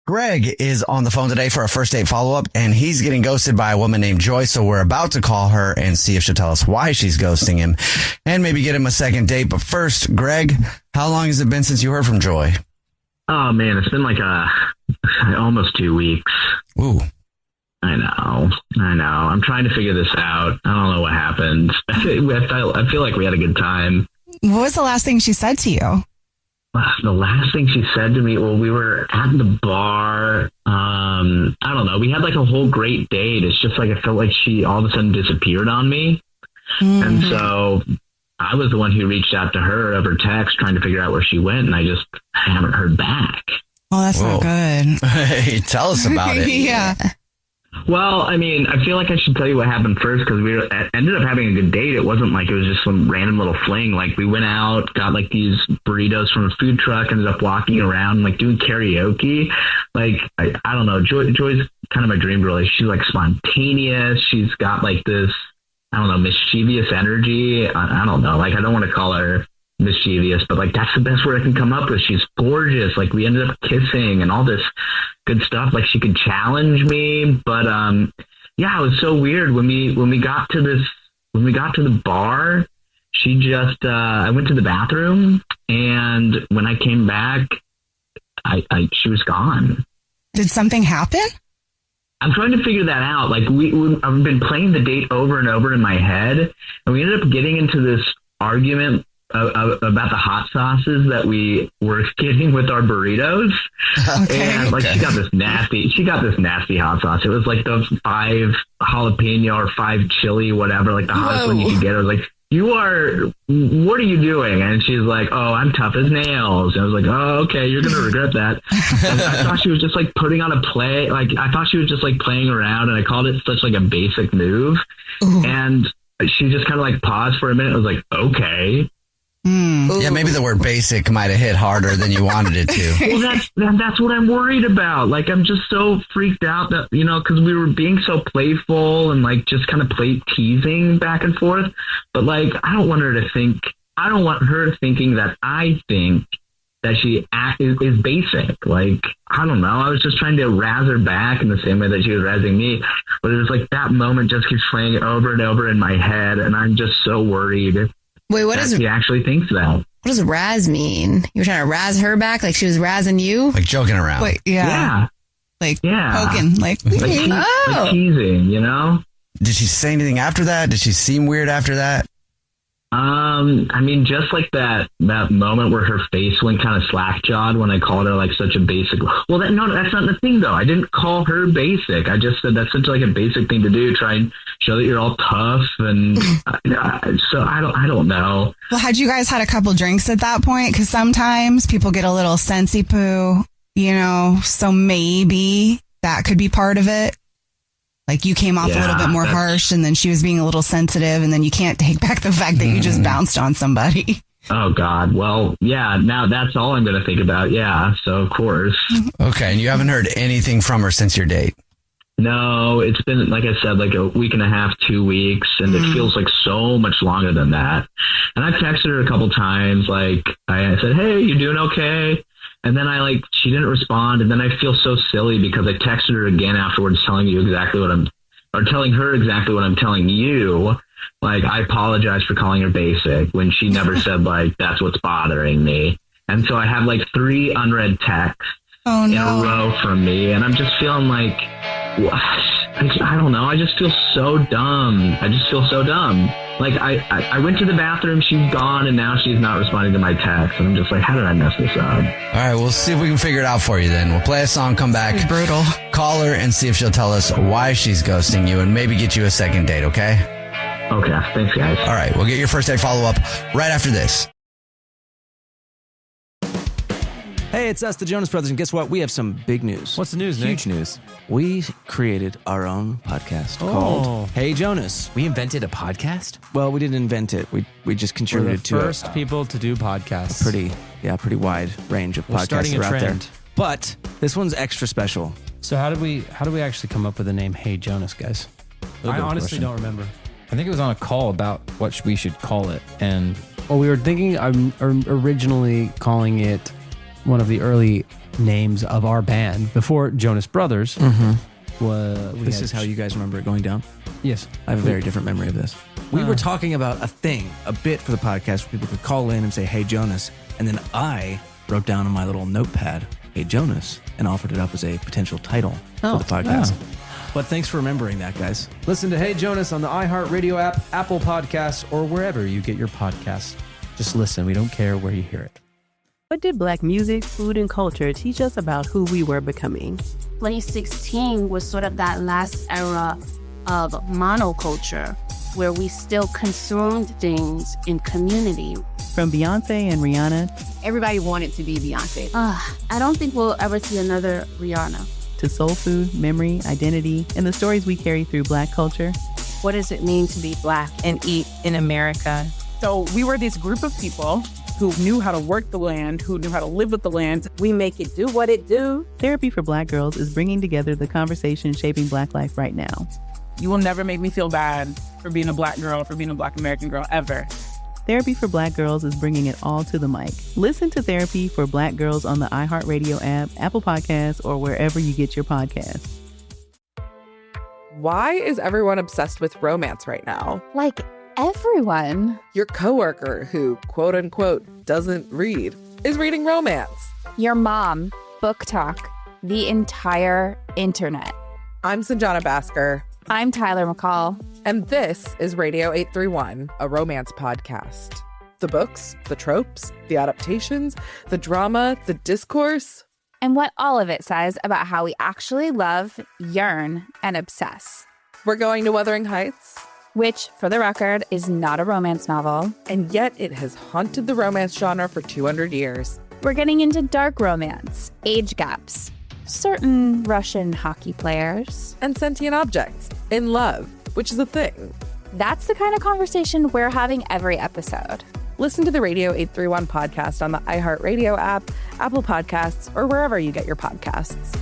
Greg is on the phone today for a first date follow-up, and he's getting ghosted by a woman named Joy. So we're about to call her and see if she'll tell us why she's ghosting him and maybe get him a second date. But first, Greg, how long has it been since you heard from Joy? Oh, man, it's been like almost 2 weeks. Ooh. I know. I'm trying to figure this out. I don't know what happened. I feel like we had a good time. What was the last thing she said to you? The last thing she said to me, well, we were at the bar. I don't know. We had like a whole great date. It's just like I felt like she all of a sudden disappeared on me. And so I was the one who reached out to her over text trying to figure out where she went. And I just haven't heard back. Oh, that's not good. Hey, tell us about it. Yeah. Well, I mean, I feel like I should tell you what happened first because we ended up having a good date. It wasn't like it was just some random little fling. Like we went out, got like these burritos from a food truck, ended up walking around, like doing karaoke. Like, I don't know. Joy's kind of my dream girl. She's like spontaneous. She's got like this, I don't know, mischievous energy. I don't know. Like, I don't want to call her mischievous, but like that's the best word I can come up with. She's gorgeous. Like we ended up kissing and all this good stuff. Like she could challenge me, but yeah, it was so weird when we got to the bar. She just I went to the bathroom, and when I came back, she was gone. Did something happen? I'm trying to figure that out. Like I've been playing the date over and over in my head, and we ended up getting into this argument about the hot sauces that we were getting with our burritos. And like she got this nasty hot sauce. It was like the 5 jalapeno or 5 chili, whatever, like the hottest one you could get. I was like, what are you doing? And she's like, oh, I'm tough as nails. And I was like, oh, okay, you're gonna regret that. And I thought she was just like putting on a play. Like I thought she was just like playing around, and I called it such like a basic move. Ooh. And she just kind of like paused for a minute. I was like, okay. Yeah, maybe the word basic might have hit harder than you wanted it to. Well, that's what I'm worried about. Like, I'm just so freaked out that, you know, because we were being so playful and like just kind of teasing back and forth. But like, I don't want her thinking that I think that she is basic. Like, I don't know. I was just trying to razz her back in the same way that she was razzing me. But it was like that moment just keeps playing over and over in my head. And I'm just so worried. Wait, what does he actually thinks that? What does razz mean? You were trying to razz her back like she was razzing you? Like joking around. Wait, yeah. Like poking. Like teasing, you know? Did she say anything after that? Did she seem weird after that? I mean, just like that moment where her face went kind of slack-jawed when I called her like such a basic. Well, that's not the thing though. I didn't call her basic. I just said that's such like a basic thing to do. Try and show that you're all tough, and so I don't know. Well, had you guys had a couple drinks at that point? Because sometimes people get a little sensy poo, you know. So maybe that could be part of it. Like you came off a little bit more harsh, and then she was being a little sensitive, and then you can't take back the fact that you just bounced on somebody. Oh, God. Well, yeah, now that's all I'm going to think about. Yeah, so of course. Okay, and you haven't heard anything from her since your date? No, it's been, like I said, like a week and a half, 2 weeks, and it feels like so much longer than that. And I texted her a couple times, like I said, hey, you doing okay? And then she didn't respond. And then I feel so silly because I texted her again afterwards telling her exactly what I'm telling you. Like, I apologize for calling her basic when she never said like, that's what's bothering me. And so I have like 3 unread texts in a row from me. And I'm just feeling like, I don't know. I just feel so dumb. Like I went to the bathroom, she's gone, and now she's not responding to my text. And I'm just like, how did I mess this up? All right, we'll see if we can figure it out for you then. We'll play a song, come back. It's brutal. Call her and see if she'll tell us why she's ghosting you and maybe get you a second date, okay? Okay, thanks guys. All right, we'll get your first date follow-up right after this. Hey, it's us, the Jonas Brothers, and guess what? We have some big news. What's the news, Nick? Huge news. We created our own podcast called Hey Jonas. We invented a podcast? Well, we didn't invent it. We just contributed to it. We're the first people to do podcasts. Pretty wide range of podcasts that are out there. But this one's extra special. So how do we actually come up with the name Hey Jonas, guys? I honestly don't remember. I think it was on a call about what we should call it, and we were thinking originally calling it one of the early names of our band before Jonas Brothers. This is how you guys remember it going down? Yes. I have a very different memory of this. We were talking about a bit for the podcast where people could call in and say, hey, Jonas. And then I wrote down on my little notepad, hey, Jonas, and offered it up as a potential title for the podcast. But thanks for remembering that, guys. Listen to Hey Jonas on the iHeartRadio app, Apple Podcasts, or wherever you get your podcasts. Just listen. We don't care where you hear it. What did Black music, food, and culture teach us about who we were becoming? 2016 was sort of that last era of monoculture where we still consumed things in community. From Beyonce and Rihanna. Everybody wanted to be Beyonce. I don't think we'll ever see another Rihanna. To soul food, memory, identity, and the stories we carry through Black culture. What does it mean to be Black and eat in America? So we were this group of people who knew how to work the land, who knew how to live with the land. We make it do what it do. Therapy for Black Girls is bringing together the conversation shaping Black life right now. You will never make me feel bad for being a Black girl, for being a Black American girl, ever. Therapy for Black Girls is bringing it all to the mic. Listen to Therapy for Black Girls on the iHeartRadio app, Apple Podcasts, or wherever you get your podcasts. Why is everyone obsessed with romance right now? Like everyone. Your coworker who, quote unquote, doesn't read, is reading romance. Your mom, book talk, the entire internet. I'm Sanjana Basker. I'm Tyler McCall. And this is Radio 831, a romance podcast. The books, the tropes, the adaptations, the drama, the discourse. And what all of it says about how we actually love, yearn, and obsess. We're going to Wuthering Heights. Which, for the record, is not a romance novel. And yet it has haunted the romance genre for 200 years. We're getting into dark romance, age gaps, certain Russian hockey players, and sentient objects in love, which is a thing. That's the kind of conversation we're having every episode. Listen to the Radio 831 podcast on the iHeartRadio app, Apple Podcasts, or wherever you get your podcasts.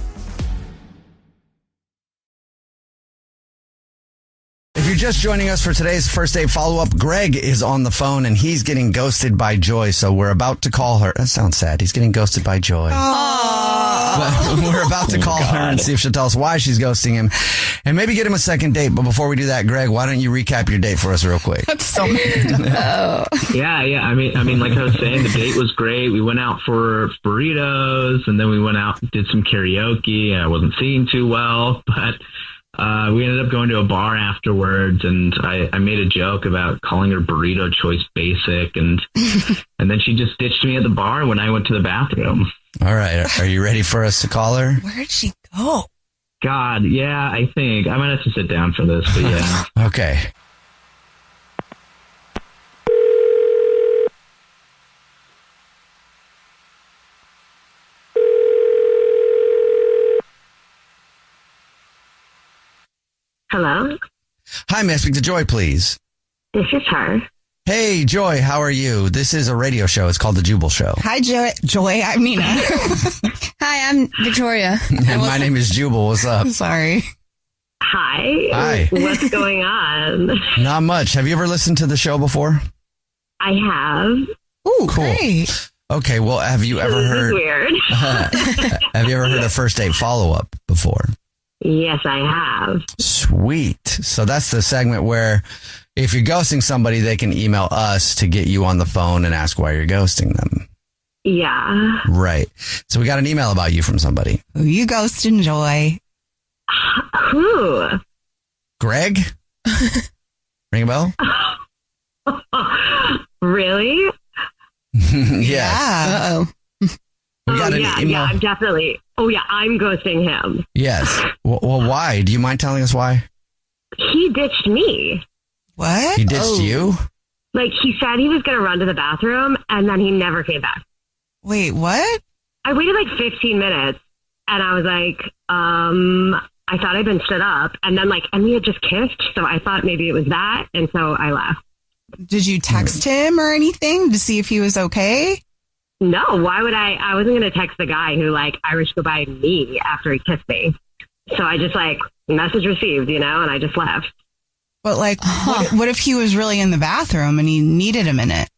If you're just joining us for today's first date follow-up, Greg is on the phone and he's getting ghosted by Joy. So we're about to call her. That sounds sad. He's getting ghosted by Joy. But we're about to call her and see if she'll tell us why she's ghosting him and maybe get him a second date. But before we do that, Greg, why don't you recap your date for us real quick? That's so messed up. Yeah. I mean, like I was saying, the date was great. We went out for burritos and then we went out and did some karaoke. I wasn't singing too well, but we ended up going to a bar afterwards, and I made a joke about calling her burrito choice basic, and and then she just ditched me at the bar when I went to the bathroom. All right. Are you ready for us to call her? Where'd she go? God, yeah, I think. I might have to sit down for this, but yeah. Okay. Hello? Hi, may I speak to Joy, please? This is her. Hey, Joy, how are you? This is a radio show. It's called The Jubal Show. Hi, Joy. I'm Nina. Hi, I'm Victoria. And my name is Jubal. What's up? Sorry. Hi. Hi. What's going on? Not much. Have you ever listened to the show before? I have. Ooh, cool. Great. Okay, well, have you ever heard... Weird. Have you ever heard a first date follow-up before? Yes, I have. Sweet. So that's the segment where if you're ghosting somebody, they can email us to get you on the phone and ask why you're ghosting them. Yeah. Right. So we got an email about you from somebody. Who you ghosting, Joy? Who? Greg? Ring a bell? Really? Yes. Yeah. Uh-oh. We got an email. Yeah, I'm definitely. Oh, yeah, I'm ghosting him. Yes. Well, why? Do you mind telling us why? He ditched me. What? He ditched you? Like, he said he was going to run to the bathroom, and then he never came back. Wait, what? I waited like 15 minutes, and I was like, I thought I'd been stood up, and then and we had just kissed, so I thought maybe it was that, and so I left. Did you text him or anything to see if he was okay? No, why would I? I wasn't going to text the guy who Irish goodbye me after he kissed me. So I just message received, and I just left. But what if he was really in the bathroom and he needed a minute?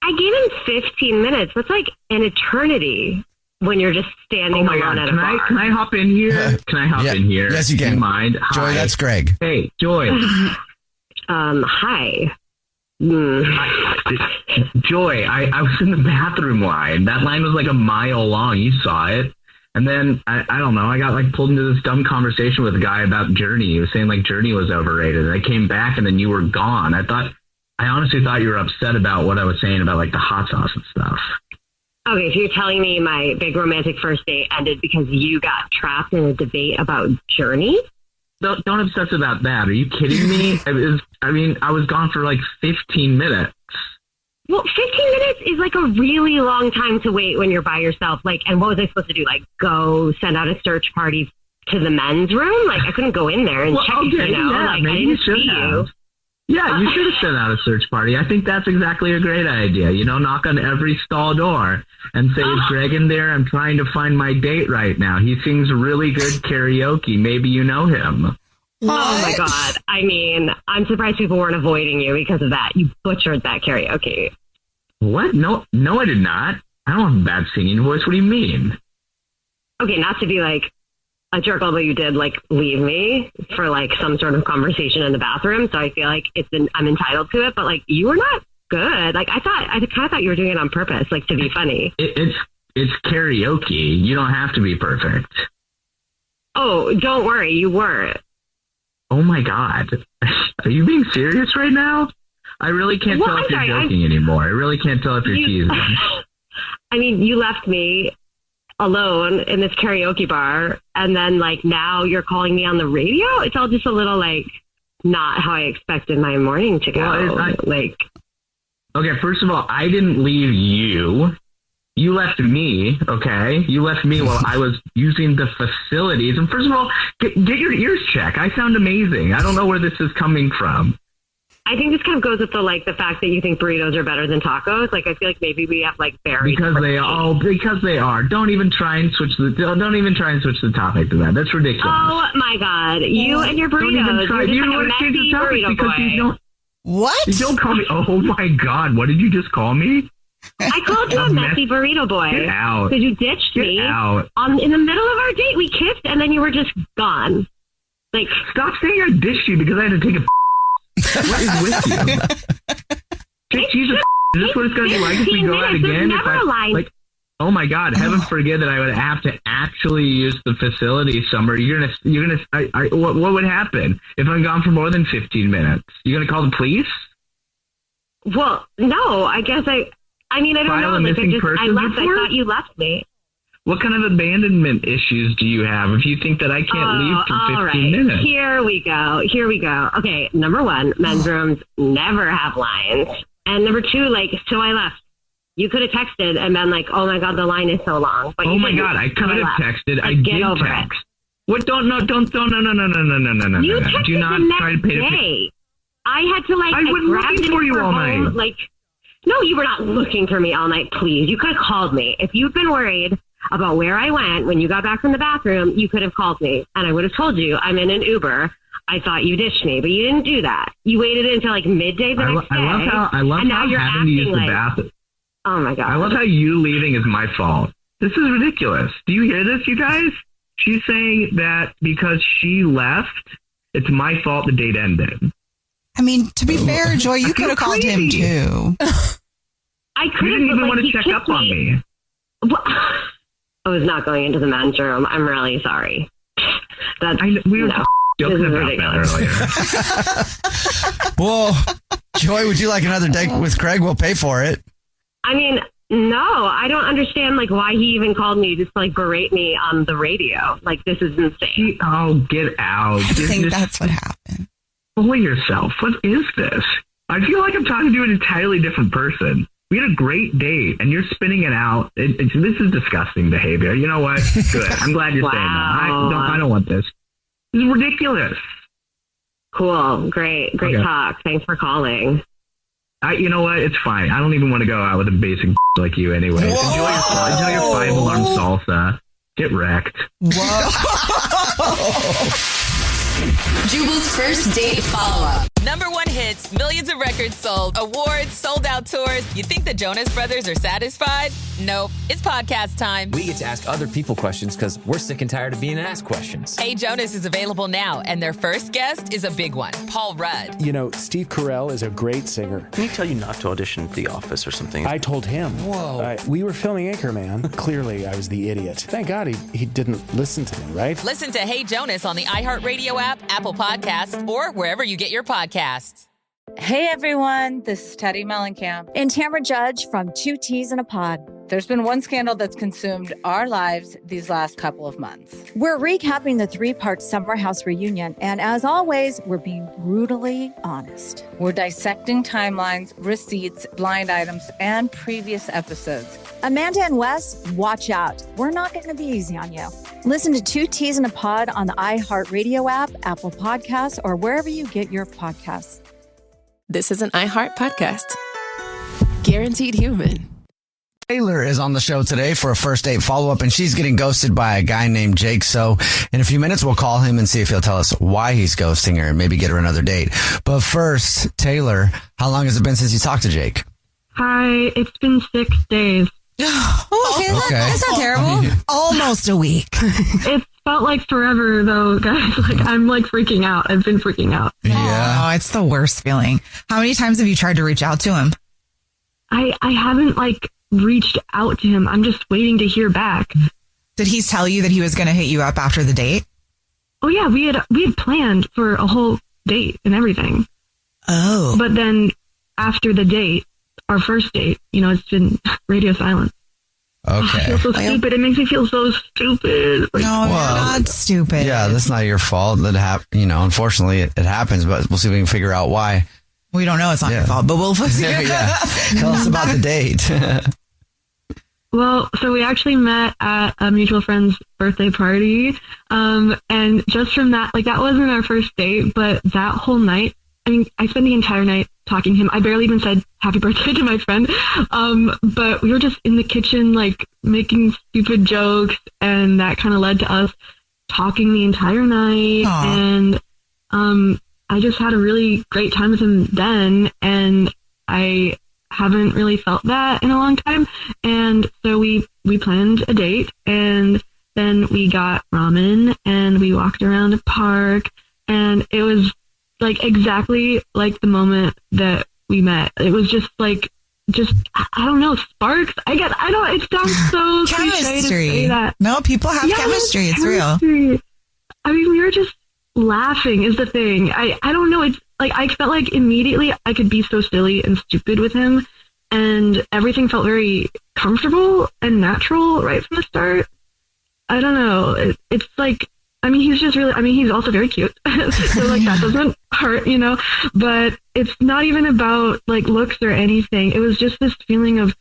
I gave him 15 minutes. That's like an eternity. when you're just standing alone at a bar. Can I hop in here? Can I hop in here? Yes, you can. Do you mind? Joy, Hi. that's Greg. Hey, Joy. Hi. Joy, I was in the bathroom line. That line was like a mile long. You saw it. And then, I don't know, I got like pulled into this dumb conversation with a guy about Journey. He was saying like Journey was overrated. And I came back and then you were gone. I honestly thought you were upset about what I was saying about like the hot sauce and stuff. Okay, so you're telling me my big romantic first date ended because you got trapped in a debate about Journey? Don't obsess about that. Are you kidding me? I was gone for like 15 minutes. Well, 15 minutes is like a really long time to wait when you're by yourself. Like, and what was I supposed to do? Like, go send out a search party to the men's room? Like, I couldn't go in there and check, okay, you know? Yeah, like, maybe I didn't you should see have. you. Yeah, you should have sent out a search party. I think that's exactly a great idea. You know, knock on every stall door and say, is Greg in there? I'm trying to find my date right now. He sings really good karaoke. Maybe you know him. Oh my God. I mean, I'm surprised people weren't avoiding you because of that. You butchered that karaoke. What? No, I did not. I don't have a bad singing voice. What do you mean? Okay, not to be like a jerk, although you did like leave me for like some sort of conversation in the bathroom. So I feel like I'm entitled to it, but like you were not good. Like I kind of thought you were doing it on purpose, like to be funny. It's karaoke. You don't have to be perfect. Oh, don't worry. You were. Oh my God. Are you being serious right now? I really can't tell if you're joking anymore. I really can't tell if you're teasing. I mean, you left me alone in this karaoke bar, and then like now you're calling me on the radio. It's all just a little like not how I expected my morning to go. Okay, first of all, I didn't leave you. You left me, okay? You left me while I was using the facilities. And first of all, get your ears checked. I sound amazing. I don't know where this is coming from. I think this kind of goes with the fact that you think burritos are better than tacos. Like, I feel like maybe we have like very because they are. Don't even try and switch the topic to that. That's ridiculous. Oh my God, you and your burritos. Don't even try. You're just You like a messy burrito boy. What? You don't call me. Oh my God, what did you just call me? I called you a messy burrito boy. Get out. Because you ditched me out. in the middle of our date. We kissed and then you were just gone. Like, stop saying I ditched you because I had to take a. What is with you? Jesus, is this what it's going to be like if we go out again? Oh my God, heaven forbid that I would have to actually use the facility somewhere. What would happen if I'm gone for more than 15 minutes? You're going to call the police? Well, no, I guess I don't know. Like, I thought you left me. What kind of abandonment issues do you have if you think that I can't leave for 15 minutes? Here we go. Okay, number one, men's rooms never have lines. And number two, so I left. You could have texted and been like, oh my God, the line is so long. But oh my God, I could have texted. I did text. What? Don't. No. You texted do not the try to next paint day. I had to I was looking for you all night. No, you were not looking for me all night, please. You could have called me. If you'd been worried about where I went when you got back from the bathroom, you could have called me and I would have told you I'm in an Uber. I thought you ditched me, but you didn't do that. You waited until midday the next day. I love how having to use the bathroom. Oh my God. I love how you leaving is my fault. This is ridiculous. Do you hear this, you guys? She's saying that because she left, it's my fault the date ended. I mean, to be fair, Joy, you could have called him too. I could. You didn't even want to check up on me. I was not going into the men's room. I'm really sorry. We were joking about that earlier. Well, Joy, would you like another date with Craig? We'll pay for it. I mean, no, I don't understand why he even called me just to berate me on the radio. This is insane. Oh, get out. I think that's what happened. Bully yourself. What is this? I feel like I'm talking to an entirely different person. We had a great date, and you're spinning it out. This is disgusting behavior. You know what? Good. I'm glad you're saying that. I don't want this. This is ridiculous. Cool. Great talk. Thanks for calling. You know what? It's fine. I don't even want to go out with a basic like you anyway. Enjoy your 5-alarm salsa. Get wrecked. Jubal's first date follow-up. #1 hits, millions of records sold, awards, sold out tours. You think the Jonas Brothers are satisfied? Nope. It's podcast time. We get to ask other people questions because we're sick and tired of being asked questions. Hey Jonas is available now, and their first guest is a big one, Paul Rudd. You know, Steve Carell is a great singer. Can he tell you not to audition for The Office or something? I told him. Whoa. We were filming Anchorman. Clearly, I was the idiot. Thank God he didn't listen to me, right? Listen to Hey Jonas on the iHeartRadio app, Apple Podcasts, or wherever you get your podcasts. Hey everyone, this is Teddy Mellencamp and Tamara Judge from Two Teas in a Pod. There's been one scandal that's consumed our lives these last couple of months. We're recapping the 3-part Summer House reunion, and as always, we're being brutally honest. We're dissecting timelines, receipts, blind items, and previous episodes. Amanda and Wes, watch out. We're not going to be easy on you. Listen to Two Teas in a Pod on the iHeartRadio app, Apple Podcasts, or wherever you get your podcasts. This is an iHeart podcast. Guaranteed human. Taylor is on the show today for a first date follow-up, and she's getting ghosted by a guy named Jake. So in a few minutes, we'll call him and see if he'll tell us why he's ghosting her and maybe get her another date. But first, Taylor, how long has it been since you talked to Jake? Hi, it's been 6 days. Oh, okay. That's not terrible. Almost a week. It felt like forever, though, guys. Like, I'm like freaking out. I've been freaking out. Yeah. Oh, it's the worst feeling. How many times have you tried to reach out to him? I haven't like reached out to him. I'm just waiting to hear back. Did he tell you that he was going to hit you up after the date? Oh yeah, we had planned for a whole date and everything. Oh. But then after the date, our first date, it's been radio silence. Okay. I feel so stupid. It makes me feel so stupid. Like, No, you're not stupid. Yeah, that's not your fault. That unfortunately it happens, but we'll see if we can figure out why. We don't know it's not your fault, but we'll figure it out. Tell us about the date. Well, so we actually met at a mutual friend's birthday party. And just from that, like, that wasn't our first date, but that whole night, I spent the entire night talking to him. I barely even said happy birthday to my friend. But we were just in the kitchen, like, making stupid jokes, and that kind of led to us talking the entire night. Aww. And I just had a really great time with him then, and I haven't really felt that in a long time. And so we planned a date, and then we got ramen, and we walked around a park, and it was like exactly like the moment that we met. It was just like, I don't know, sparks. It sounds so cliche to say that. No, people have chemistry. It's real. We were just laughing is the thing. I don't know. It's like, I felt like immediately I could be so silly and stupid with him, and everything felt very comfortable and natural right from the start. I don't know. It's like, he's just really, he's also very cute. So like that doesn't hurt, but it's not even about like looks or anything. It was just this feeling of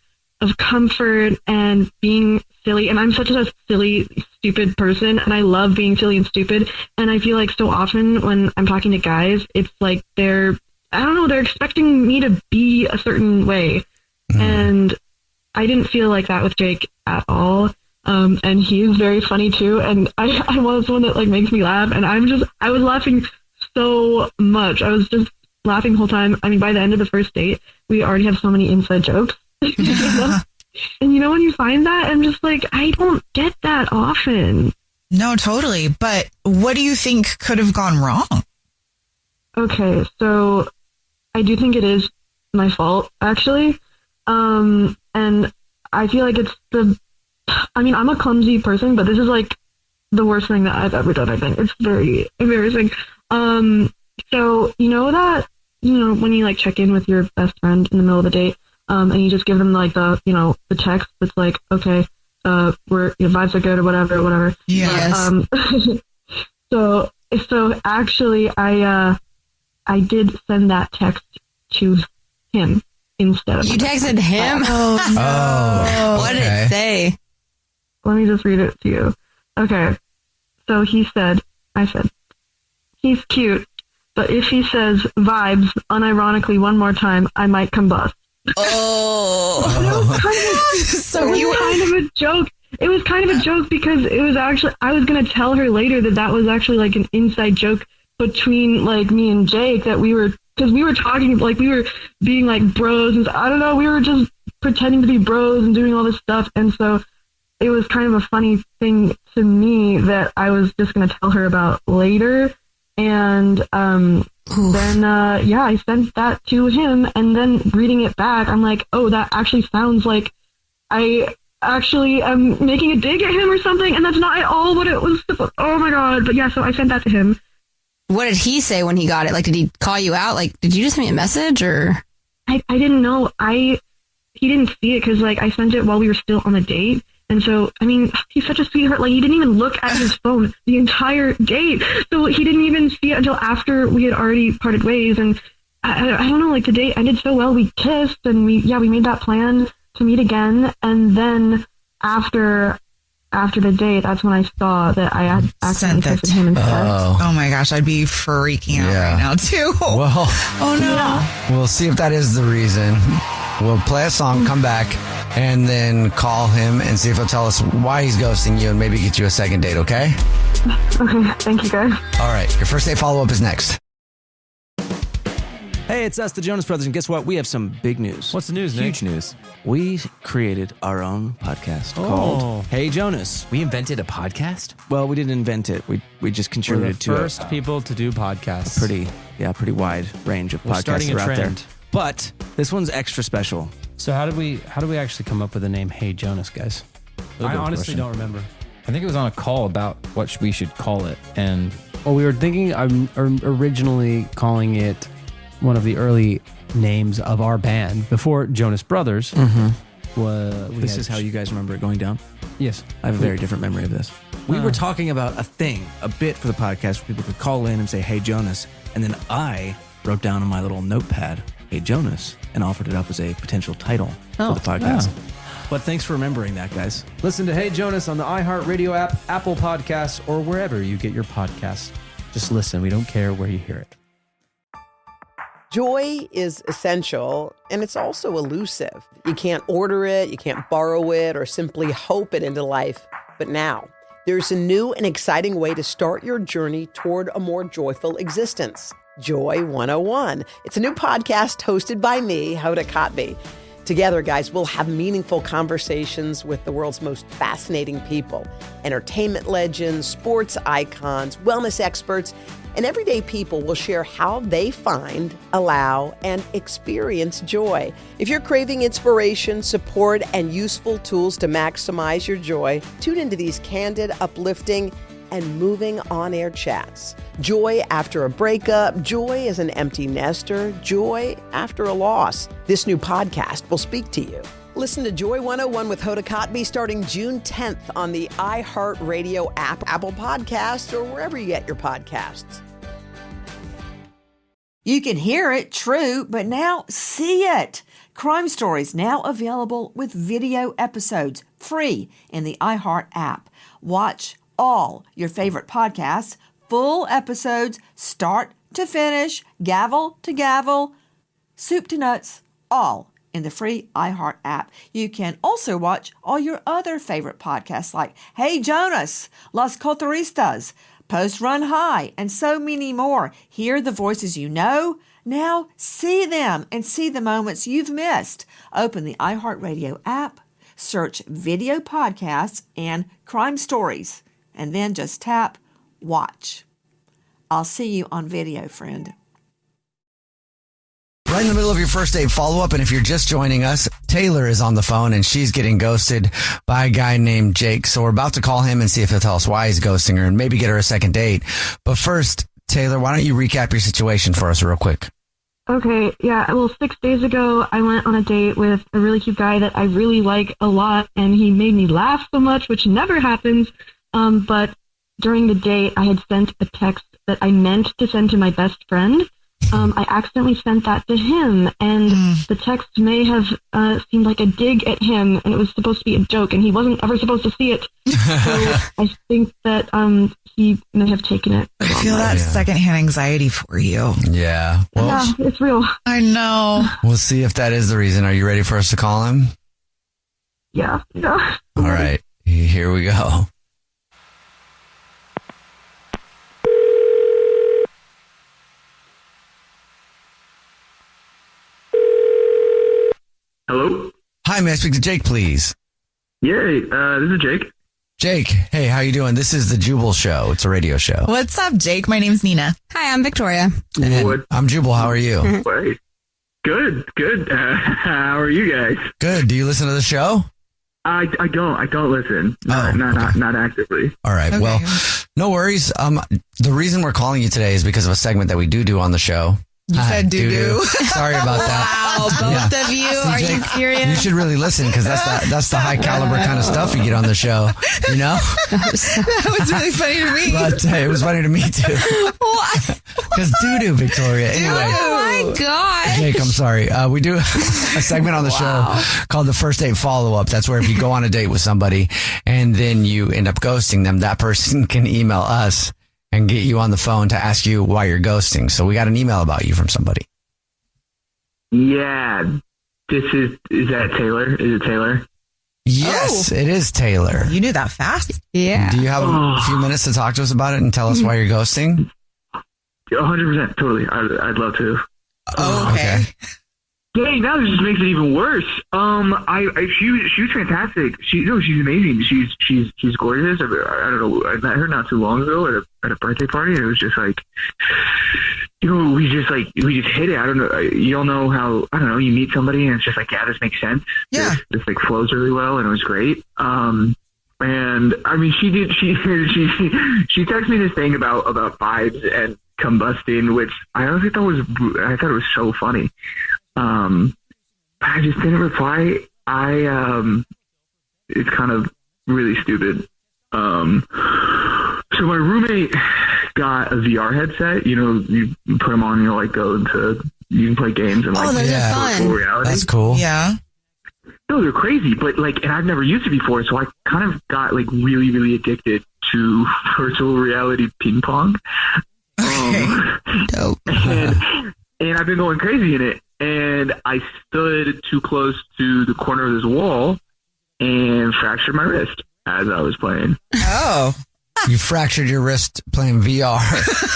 comfort and being silly. And I'm such a silly, stupid person, and I love being silly and stupid. And I feel like so often when I'm talking to guys, it's like they're expecting me to be a certain way. And I didn't feel like that with Jake at all. And he's very funny too. And I was one that like makes me laugh. And I was laughing so much. I was just laughing the whole time. By the end of the first date, we already have so many inside jokes. And when you find that, I'm just like, I don't get that often. No, totally. But what do you think could have gone wrong? Okay, so I do think it is my fault, actually. And I feel like it's I'm a clumsy person, but this is like the worst thing that I've ever done, I think. It's very embarrassing. So when you like check in with your best friend in the middle of the date, and you just give them like the text that's like, okay, your vibes are good or whatever. Yes. So actually I did send that text to him instead of You texted him? Oh, What did it say? Let me just read it to you. Okay. So I said, he's cute, but if he says vibes unironically one more time, I might combust. Oh. It was kind of a joke. It was kind of a joke because it was actually, I was going to tell her later that was actually like an inside joke between like me and Jake, that we were because we were talking, like, we were being like bros, and I don't know, we were just pretending to be bros and doing all this stuff. And so it was kind of a funny thing to me that I was just going to tell her about later. And then, I sent that to him, and then reading it back, I'm like, oh, that actually sounds like I actually am making a dig at him or something, and that's not at all what it was supposed. Oh my God. But yeah, so I sent that to him. What did he say when he got it? Like, did he call you out? Like, did you just send me a message, or? I didn't know. He didn't see it because, like, I sent it while we were still on a date. And so, I mean, he's such a sweetheart. Like, he didn't even look at his phone the entire date. So he didn't even see it until after we had already parted ways. And I don't know, like, the date ended so well. We kissed, and we made that plan to meet again. And then after the date, that's when I saw that I had accidentally texted him instead. Oh my gosh, I'd be freaking out right now too. Well, oh no. Yeah. We'll see if that is the reason. We'll play a song, come back, and then call him and see if he'll tell us why he's ghosting you and maybe get you a second date, okay? Okay, thank you guys. All right, your first date follow-up is next. Hey, it's us, the Jonas Brothers, and guess what? We have some big news. What's the news, Nick? Huge news. We created our own podcast called Hey Jonas. We invented a podcast? Well, we didn't invent it. We just contributed to it. We're the first people to do podcasts. Pretty wide range of We're podcasts starting that are a out there. trend. But this one's extra special. So how do we actually come up with the name Hey Jonas, guys? I honestly don't remember. I think it was on a call about what we should call it, and we were thinking originally calling it one of the early names of our band before Jonas Brothers. This is how you guys remember it going down? Yes. I have a very different memory of this. We were talking about a bit for the podcast where people could call in and say, Hey Jonas, and then I wrote down on my little notepad, Hey Jonas, and offered it up as a potential title for the podcast. But thanks for remembering that, guys. Listen to Hey Jonas on the iHeartRadio app, Apple Podcasts, or wherever you get your podcasts. Just listen. We don't care where you hear it. Joy is essential, and it's also elusive. You can't order it, you can't borrow it, or simply hope it into life. But now, there's a new and exciting way to start your journey toward a more joyful existence. Joy 101. It's a new podcast hosted by me, Hoda Kotb. Together, guys, we'll have meaningful conversations with the world's most fascinating people, entertainment legends, sports icons, wellness experts, and everyday people will share how they find, allow, and experience joy. If you're craving inspiration, support, and useful tools to maximize your joy, tune into these candid, uplifting, and moving on-air chats. Joy after a breakup, joy as an empty nester, joy after a loss. This new podcast will speak to you. Listen to Joy 101 with Hoda Kotb starting June 10th on the iHeartRadio app, Apple Podcasts, or wherever you get your podcasts. You can hear it, true, but now see it. Crime Stories now available with video episodes, free in the iHeart app. Watch all your favorite podcasts, full episodes, start to finish, gavel to gavel, soup to nuts, all in the free iHeart app. You can also watch all your other favorite podcasts like Hey Jonas, Las Culturistas, Post Run High, and so many more. Hear the voices you know. Now see them and see the moments you've missed. Open the iHeartRadio app, search video podcasts and crime stories, and then just tap watch. I'll see you on video, friend. Right in the middle of your first date follow-up, and if you're just joining us, Taylor is on the phone, and she's getting ghosted by a guy named Jake. So we're about to call him and see if he'll tell us why he's ghosting her and maybe get her a second date. But first, Taylor, why don't you recap your situation for us real quick? Okay, yeah, well, 6 days ago, I went on a date with a really cute guy that I really like a lot, and he made me laugh so much, which never happens. But during the date, I had sent a text that I meant to send to my best friend. I accidentally sent that to him, and the text may have seemed like a dig at him, and it was supposed to be a joke, and he wasn't ever supposed to see it. So I think that he may have taken it. I feel that secondhand anxiety for you. Yeah. Well, yeah, it's real. I know. We'll see if that is the reason. Are you ready for us to call him? Yeah. All right. Here we go. Hello? Hi, may I speak to Jake, please? Yeah, this is Jake. Jake, hey, how you doing? This is the Jubal Show. It's a radio show. What's up, Jake? My name's Nina. Hi, I'm Victoria. And I'm Jubal. How are you? Wait. Good. How are you guys? Good. Do you listen to the show? I don't listen. Not actively. All right. Okay. Well, no worries. The reason we're calling you today is because of a segment that we do on the show. You said doo-doo. Sorry about that. Wow, both of you. Are you serious? You should really listen because that's the high caliber kind of stuff you get on the show. You know? That was really funny to me. But it was funny to me too. What? Because doo-doo, Victoria. Anyway. Oh my God. Jake, I'm sorry. We do a segment on the show called the first date follow-up. That's where if you go on a date with somebody and then you end up ghosting them, that person can email us and get you on the phone to ask you why you're ghosting. So we got an email about you from somebody. Yeah. Is that Taylor? Is it Taylor? Yes, It is Taylor. You knew that fast? Yeah. Do you have a few minutes to talk to us about it and tell us why you're ghosting? 100%. Totally. I'd love to. Okay. Dang, now this just makes it even worse. She was fantastic. She's amazing. She's gorgeous. I don't know. I met her not too long ago at a birthday party, and it was just like, we just hit it. I don't know. You all know how, I don't know, you meet somebody and it's just like, yeah, this makes sense. Yeah. This like flows really well, and it was great. And I mean, she texted me this thing about vibes and combusting, which I honestly thought it was so funny. I just didn't reply. It's kind of really stupid. So my roommate got a VR headset. You put them on, you can play games and those are fun. Virtual reality. That's cool. Yeah. No, they're crazy, but and I've never used it before, so I kind of got really, really addicted to virtual reality ping pong. Dope. And I've been going crazy in it. And I stood too close to the corner of this wall and fractured my wrist as I was playing. Oh. You fractured your wrist playing VR.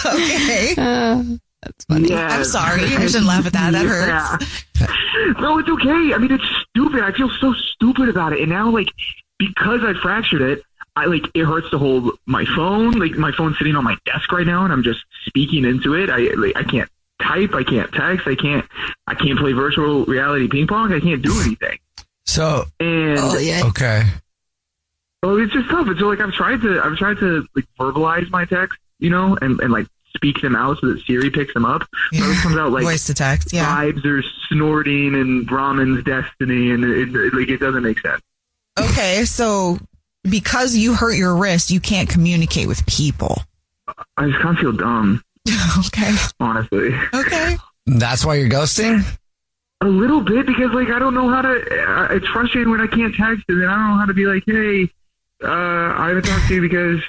Okay. That's funny. Yeah. I'm sorry. I shouldn't laugh at that. That hurts. No, it's okay. I mean, it's stupid. I feel so stupid about it. And now, because I fractured it, it hurts to hold my phone. My phone's sitting on my desk right now, and I'm just speaking into it. I can't type, I can't text, I can't play virtual reality ping pong, I can't do anything. So okay. Well, it's just tough. And so I've tried to verbalize my text, and speak them out so that Siri picks them up. Yeah. But it comes out voice to text, yeah. Vibes are snorting and Brahman's destiny, and it doesn't make sense. Okay, so because you hurt your wrist, you can't communicate with people. I just kind of feel dumb. Okay. Honestly. Okay. That's why you're ghosting? A little bit, because I don't know how to. It's frustrating when I can't text, and then I don't know how to be like, hey, I haven't talked to you because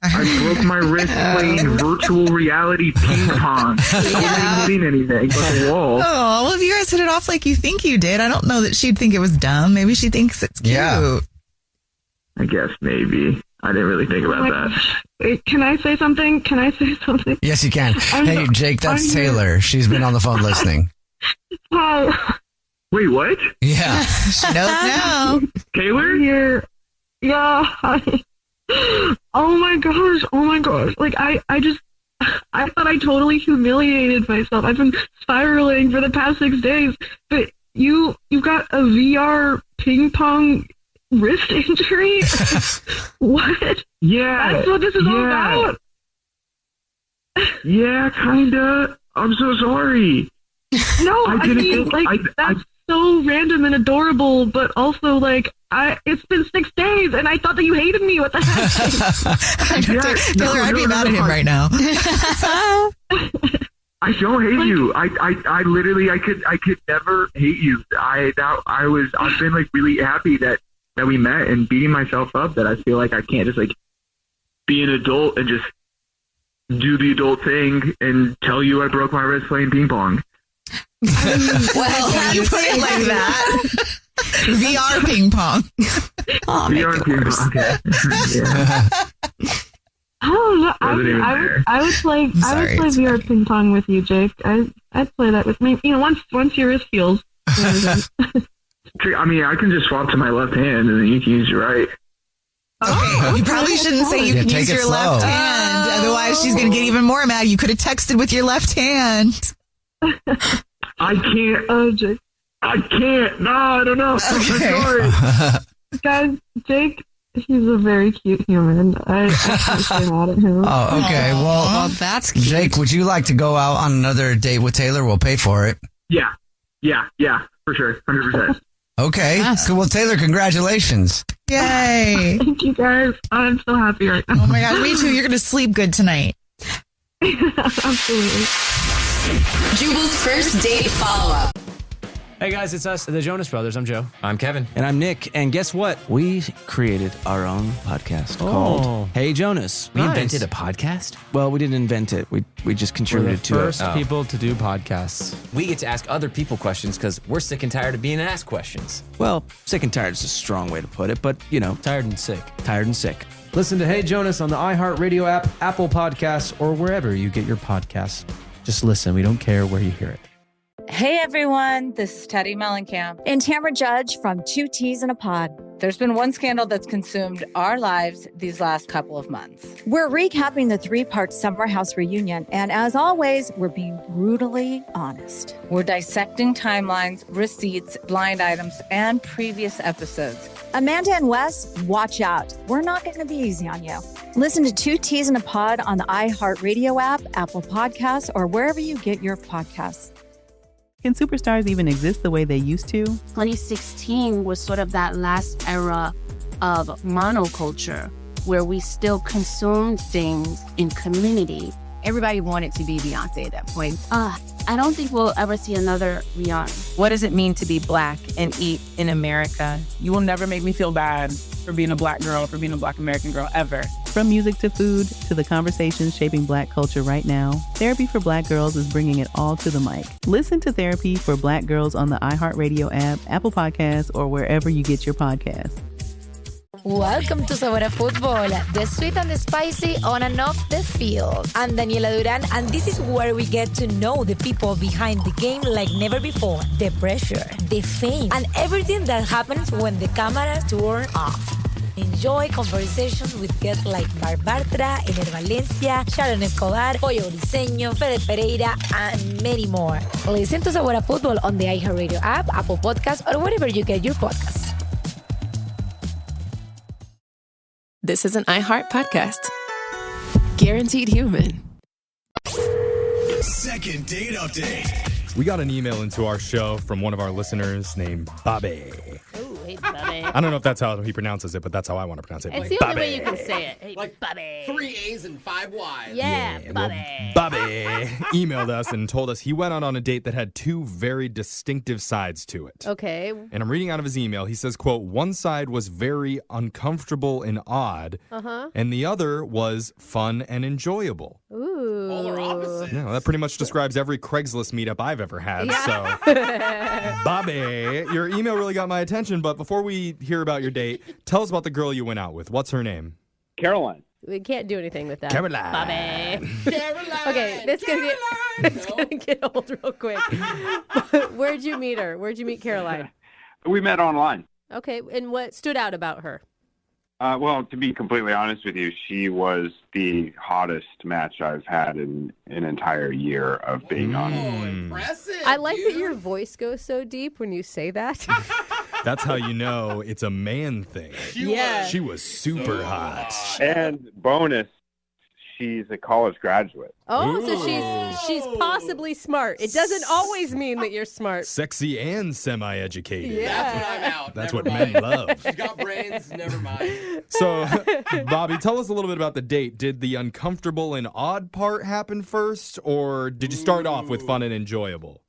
I broke my wrist playing virtual reality ping pong. I wasn't hitting anything but the wall. Oh, well, if you guys hit it off like you think you did, I don't know that she'd think it was dumb. Maybe she thinks it's cute. Yeah. I guess maybe. I didn't really think about that. Can I say something? Yes, you can. Hey, Jake, that's Taylor. She's been on the phone listening. Hi. Wait, what? Yeah. She knows now. Taylor? Here. Yeah. Hi. Oh my gosh. I thought I totally humiliated myself. I've been spiraling for the past 6 days, but you've got a VR ping pong wrist injury? What? Yeah. That's what this is all about? Yeah, kinda. I'm so sorry. No, I mean, that's so random and adorable, but also, it's been 6 days, and I thought that you hated me. What the heck? Taylor, I'd be mad at him right now. I don't hate you. I literally, I could never hate you. I've been really happy that we met, and beating myself up that I feel like I can't just be an adult and just do the adult thing and tell you I broke my wrist playing ping pong. Well, you put it like that. VR ping pong. VR ping pong. Okay. Yeah. I would play VR ping pong with you, Jake. I'd play that with me. Once your wrist heals. I mean, I can just swap to my left hand, and then you can use your right. Okay, you probably shouldn't say you can use your left hand. Otherwise, she's going to get even more mad. You could have texted with your left hand. I can't. Jake. I can't. No, I don't know. Okay. I'm sorry. Guys, Jake, he's a very cute human. I can't say mad at him. Oh, okay. Well, that's cute. Jake, would you like to go out on another date with Taylor? We'll pay for it. Yeah, for sure, 100%. Okay. Cool. Well, Taylor, congratulations. Yay. Thank you, guys. I'm so happy right now. Oh, my gosh. Me too. You're going to sleep good tonight. Absolutely. Jubal's first date follow-up. Hey guys, it's us, the Jonas Brothers. I'm Joe. I'm Kevin. And I'm Nick. And guess what? We created our own podcast called Hey Jonas. We invented a podcast? Well, we didn't invent it. We just contributed to it. First people to do podcasts. We get to ask other people questions because we're sick and tired of being asked questions. Well, sick and tired is a strong way to put it, but you know, Tired and sick. tired and sick. Listen to Hey Jonas on the iHeartRadio app, Apple Podcasts, or wherever you get your podcasts. Just listen. We don't care where you hear it. Hey everyone, this is Teddy Mellencamp. And Tamara Judge from Two Teas in a Pod. There's been one scandal that's consumed our lives these last couple of months. We're recapping the 3-part Summer House reunion. And as always, we're being brutally honest. We're dissecting timelines, receipts, blind items, and previous episodes. Amanda and Wes, watch out. We're not going to be easy on you. Listen to Two Teas in a Pod on the iHeartRadio app, Apple Podcasts, or wherever you get your podcasts. Can superstars even exist the way they used to? 2016 was sort of that last era of monoculture where we still consumed things in community. Everybody wanted to be Beyonce at that point. I don't think we'll ever see another Rihanna. What does it mean to be Black and eat in America? You will never make me feel bad for being a Black girl, for being a Black American girl, ever. From music to food to the conversations shaping Black culture right now, Therapy for Black Girls is bringing it all to the mic. Listen to Therapy for Black Girls on the iHeartRadio app, Apple Podcasts, or wherever you get your podcasts. Welcome to Sabor a Fútbol, the sweet and the spicy on and off the field. I'm Daniela Duran, and this is where we get to know the people behind the game like never before. The pressure, the fame, and everything that happens when the cameras turn off. Enjoy conversations with guests like Bar Bartra, Ener Valencia, Sharon Escobar, Pollo Briseño, Fede Pereira, and many more. Listen to Sabor a Fútbol on the iHeartRadio app, Apple Podcasts, or wherever you get your podcasts. This is an iHeart podcast. Guaranteed human. Second date update. We got an email into our show from one of our listeners named Bobby. Ooh, hey, Bobby. I don't know if that's how he pronounces it, but that's how I want to pronounce it. It's the only way you can say it. Hey, like Bobby. 3 A's and 5 Y's. Yeah, Bobby. Well, Bobby emailed us and told us he went out on a date that had 2 very distinctive sides to it. Okay. And I'm reading out of his email. He says, quote, one side was very uncomfortable and odd, and the other was fun and enjoyable. Ooh. Polar opposites. Yeah, well, that pretty much describes every Craigslist meetup I've ever had. So, Bobby, your email really got my attention. But before we hear about your date, tell us about the girl you went out with. What's her name? Caroline. We can't do anything with that. Caroline. Bobby. Caroline. Okay, it's gonna get old real quick. Where'd you meet her? Where'd you meet Caroline? We met online. Okay, and what stood out about her? Well, to be completely honest with you, she was the hottest match I've had in an entire year of being on. Impressive. I like that your voice goes so deep when you say that. That's how you know it's a man thing. She was super hot. And bonus, she's a college graduate. Oh, so she's possibly smart. It doesn't always mean that you're smart. Sexy and semi-educated. Yeah. That's what I'm out. That's Never what mind. men love. She's got brains. Never mind. So, Bobby, tell us a little bit about the date. Did the uncomfortable and odd part happen first, or did you start off with fun and enjoyable?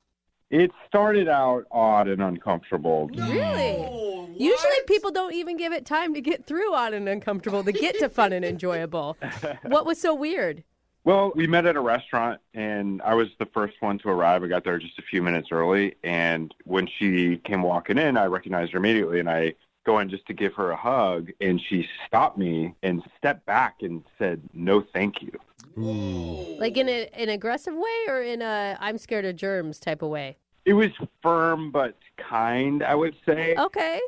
It started out odd and uncomfortable. Really? Usually people don't even give it time to get through odd and uncomfortable to get to fun and enjoyable. What was so weird? Well, we met at a restaurant, and I was the first one to arrive. I got there just a few minutes early, and when she came walking in, I recognized her immediately, and I go in just to give her a hug, and she stopped me and stepped back and said, "No, thank you." Like in an aggressive way or in a I'm scared of germs type of way? It was firm but kind, I would say. Okay.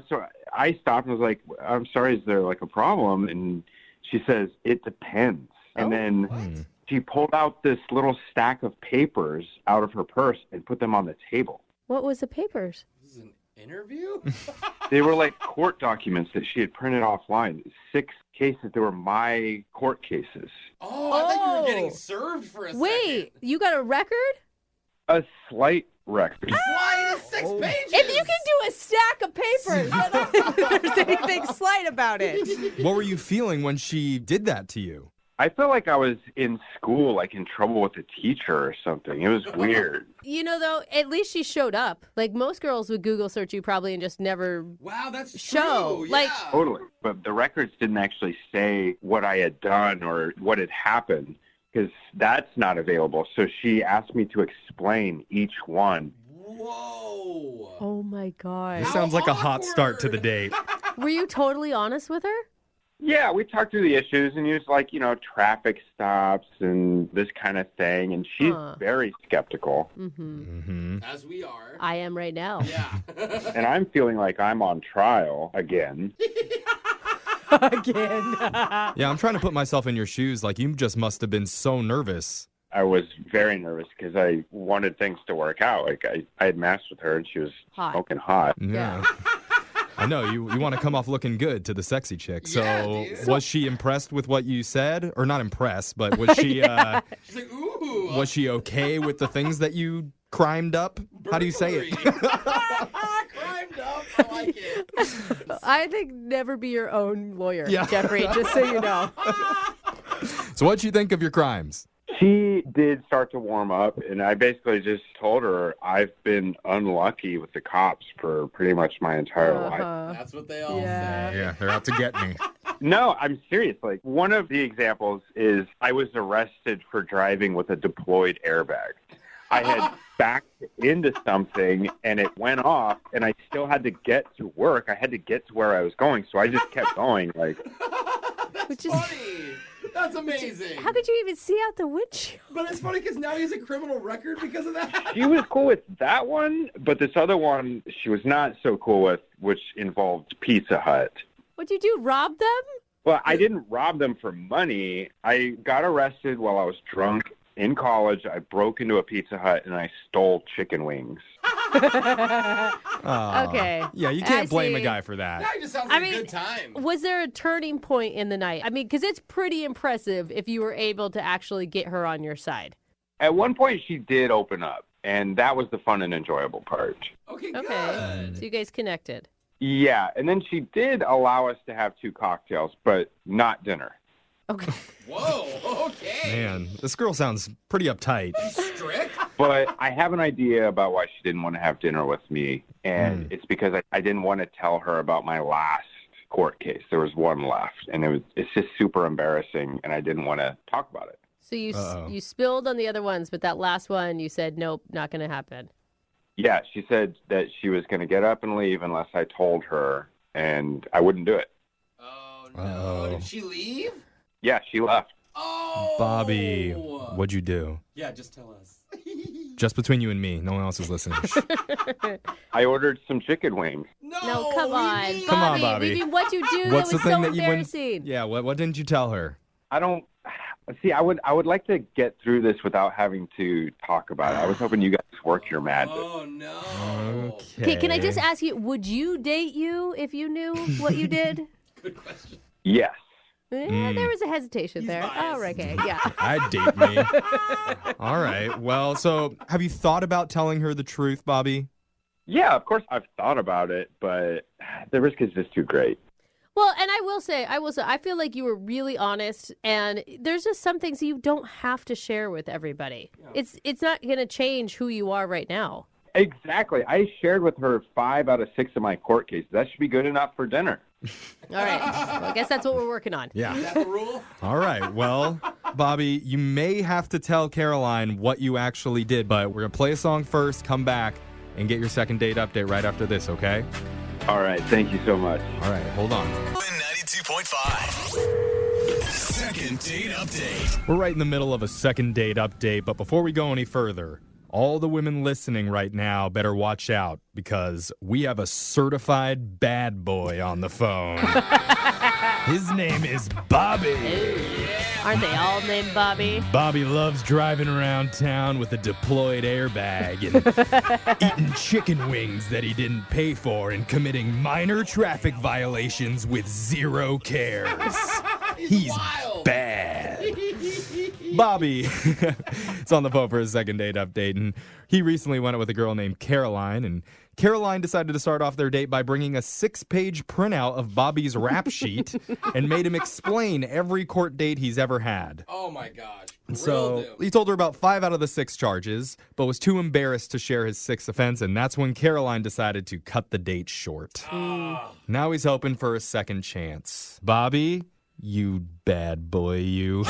So I stopped and was like, I'm sorry, is there like a problem? And she says, it depends. And then she pulled out this little stack of papers out of her purse and put them on the table. What was the papers? This is an interview? They were like court documents that she had printed offline. 6 cases. They were my court cases. Oh, I thought you were getting served for a second. Wait, you got a record? A slight record. Slight is 6 pages. If you can do a stack of papers, I don't think there's anything slight about it. What were you feeling when she did that to you? I felt like I was in school, like in trouble with a teacher or something. It was weird. Though, at least she showed up. Like, most girls would Google search you probably and just never show. True. Like, Totally. But the records didn't actually say what I had done or what had happened, because that's not available. So she asked me to explain each one. Whoa. Oh, my God. This sounds like a hot start to the date. Were you totally honest with her? Yeah, we talked through the issues and used like, traffic stops and this kind of thing. And she's very skeptical. As we are. I am right now. Yeah. And I'm feeling like I'm on trial again. Again. Yeah, I'm trying to put myself in your shoes. Like, you just must have been so nervous. I was very nervous because I wanted things to work out. Like, I had matched with her and she was smoking hot. Yeah. I know, you want to come off looking good to the sexy chick. So dude. was she impressed with what you said? Or not impressed, but was she She's like, ooh. was she okay with the things that you crimed up? How do you say it? Crimed up. I like it. I think never be your own lawyer, Yeah. Jeffrey, just so you know. So what'd you think of your crimes? She did start to warm up, and I basically just told her I've been unlucky with the cops for pretty much my entire life. That's what they all say. Yeah, they're out to get me. No, I'm serious. Like, one of the examples is I was arrested for driving with a deployed airbag. I had backed into something, and it went off, and I still had to get to work. I had to get to where I was going, so I just kept going. Like, That's funny. That's amazing. How could you even see out the windshield? But it's funny because now he has a criminal record because of that. she was cool with that one, but this other one she was not so cool with, which involved Pizza Hut. What'd you do, rob them? Well, I didn't rob them for money. I got arrested while I was drunk in college. I broke into a Pizza Hut and I stole chicken wings. Okay. Yeah, you can't I blame a see. guy for that. That just sounds like a good time. Was there a turning point in the night? I mean, because it's pretty impressive if you were able to actually get her on your side. At one point, she did open up, and that was the fun and enjoyable part. Okay, good. Okay. So you guys connected. Yeah, and then she did allow us to have 2 cocktails, but not dinner. Okay. Whoa, okay. Man, this girl sounds pretty uptight. Strict? But I have an idea about why she didn't want to have dinner with me, and it's because I didn't want to tell her about my last court case. There was one left, and it's just super embarrassing, and I didn't want to talk about it. So you spilled on the other ones, but that last one you said, nope, not going to happen. Yeah, she said that she was going to get up and leave unless I told her, and I wouldn't do it. Oh, no. Did she leave? Yeah, she left. Oh. Bobby, what'd you do? Yeah, just tell us. Just between you and me. No one else is listening. I ordered some chicken wings. No, come on. Come on, Bobby. I mean, what'd you do? What's that the was thing so that you wouldn't? embarrassing. Yeah, what didn't you tell her? I don't see. I would like to get through this without having to talk about it. I was hoping you guys work your magic. Oh, no. Okay, can I just ask you, would you date you if you knew what you did? Good question. Yes. Yeah, there was a hesitation there. Oh, okay, yeah. I'd date me. All right. Well, so have you thought about telling her the truth, Bobby? Yeah, of course I've thought about it, but the risk is just too great. Well, and I will say, I feel like you were really honest, and there's just some things you don't have to share with everybody. Yeah. It's not going to change who you are right now. Exactly. I shared with her 5 out of 6 of my court cases. That should be good enough for dinner. All right. Well, I guess that's what we're working on. Yeah. Is that the rule? All right. Well, Bobby, you may have to tell Caroline what you actually did, but we're going to play a song first, come back, and get your second date update right after this, okay? All right. Thank you so much. All right. Hold on. 92.5. Second date update. We're right in the middle of a second date update, but before we go any further, All the women listening right now better watch out because we have a certified bad boy on the phone. His name is Bobby. Aren't they all named Bobby? Bobby loves driving around town with a deployed airbag and eating chicken wings that he didn't pay for and committing minor traffic violations with zero cares. He's bad. Bobby is on the phone for his second date update, and he recently went out with a girl named Caroline, and Caroline decided to start off their date by bringing a 6-page printout of Bobby's rap sheet and made him explain every court date he's ever had. Oh my gosh. So he told her about 5 out of the 6 charges, but was too embarrassed to share his 6th offense, and that's when Caroline decided to cut the date short. Now he's hoping for a second chance. Bobby, you bad boy, you.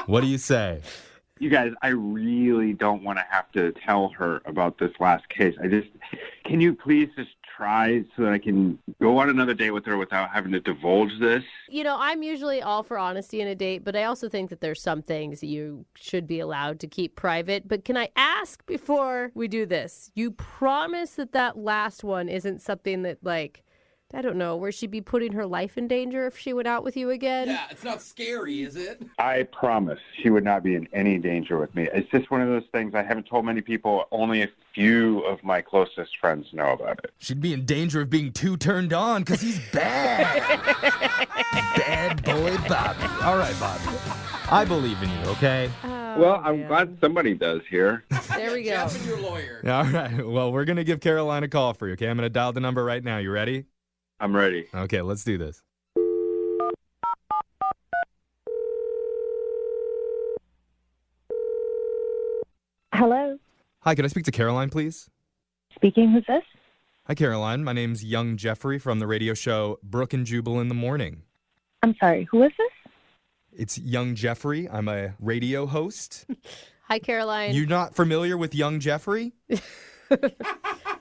What do you say? You guys, I really don't want to have to tell her about this last case. Can you please just try so that I can go on another date with her without having to divulge this? You know, I'm usually all for honesty in a date, but I also think that there's some things you should be allowed to keep private. But can I ask before we do this, you promise that last one isn't something that, like, I don't know, where she'd be putting her life in danger if she went out with you again? Yeah, it's not scary, is it? I promise she would not be in any danger with me. It's just one of those things I haven't told many people. Only a few of my closest friends know about it. She'd be in danger of being too turned on because he's bad. Bad boy Bobby. All right, Bobby. I believe in you, okay? Well, I'm glad somebody does here. There we go. Jeff and your lawyer. All right. Well, we're going to give Caroline a call for you, okay? I'm going to dial the number right now. You ready? I'm ready. Okay, let's do this. Hello. Hi, can I speak to Caroline, please? Speaking. Who's this? Hi, Caroline. My name's Young Jeffrey from the radio show Brooke and Jubal in the Morning. I'm sorry. Who is this? It's Young Jeffrey. I'm a radio host. Hi, Caroline. You're not familiar with Young Jeffrey?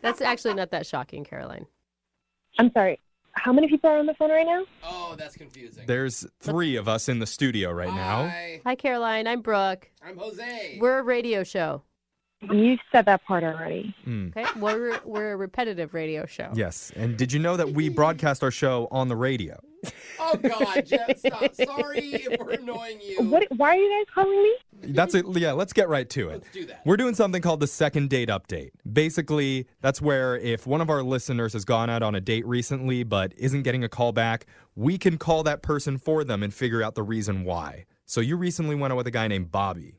That's actually not that shocking, Caroline. I'm sorry. How many people are on the phone right now? Oh, that's confusing. There's 3 of us in the studio right now. Hi, Caroline. I'm Brooke. I'm Jose. We're a radio show. You said that part already. Okay, we're a repetitive radio show. Yes, and did you know that we broadcast our show on the radio? Oh, God, Jeff, stop. Sorry if we're annoying you. Why are you guys calling me? That's it. Yeah, let's get right to it. Let's do that. We're doing something called the second date update. Basically, that's where if one of our listeners has gone out on a date recently but isn't getting a call back, we can call that person for them and figure out the reason why. So you recently went out with a guy named Bobby.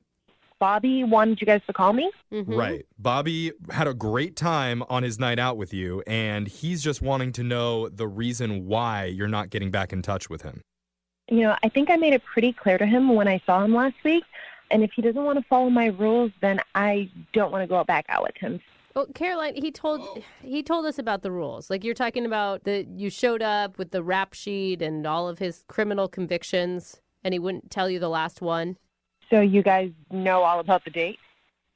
Bobby wanted you guys to call me? Mm-hmm. Right. Bobby had a great time on his night out with you, and he's just wanting to know the reason why you're not getting back in touch with him. You know, I think I made it pretty clear to him when I saw him last week. And if he doesn't want to follow my rules, then I don't want to go back out with him. Well, Caroline, he told us about the rules. Like, you're talking about that you showed up with the rap sheet and all of his criminal convictions, and he wouldn't tell you the last one. So you guys know all about the date?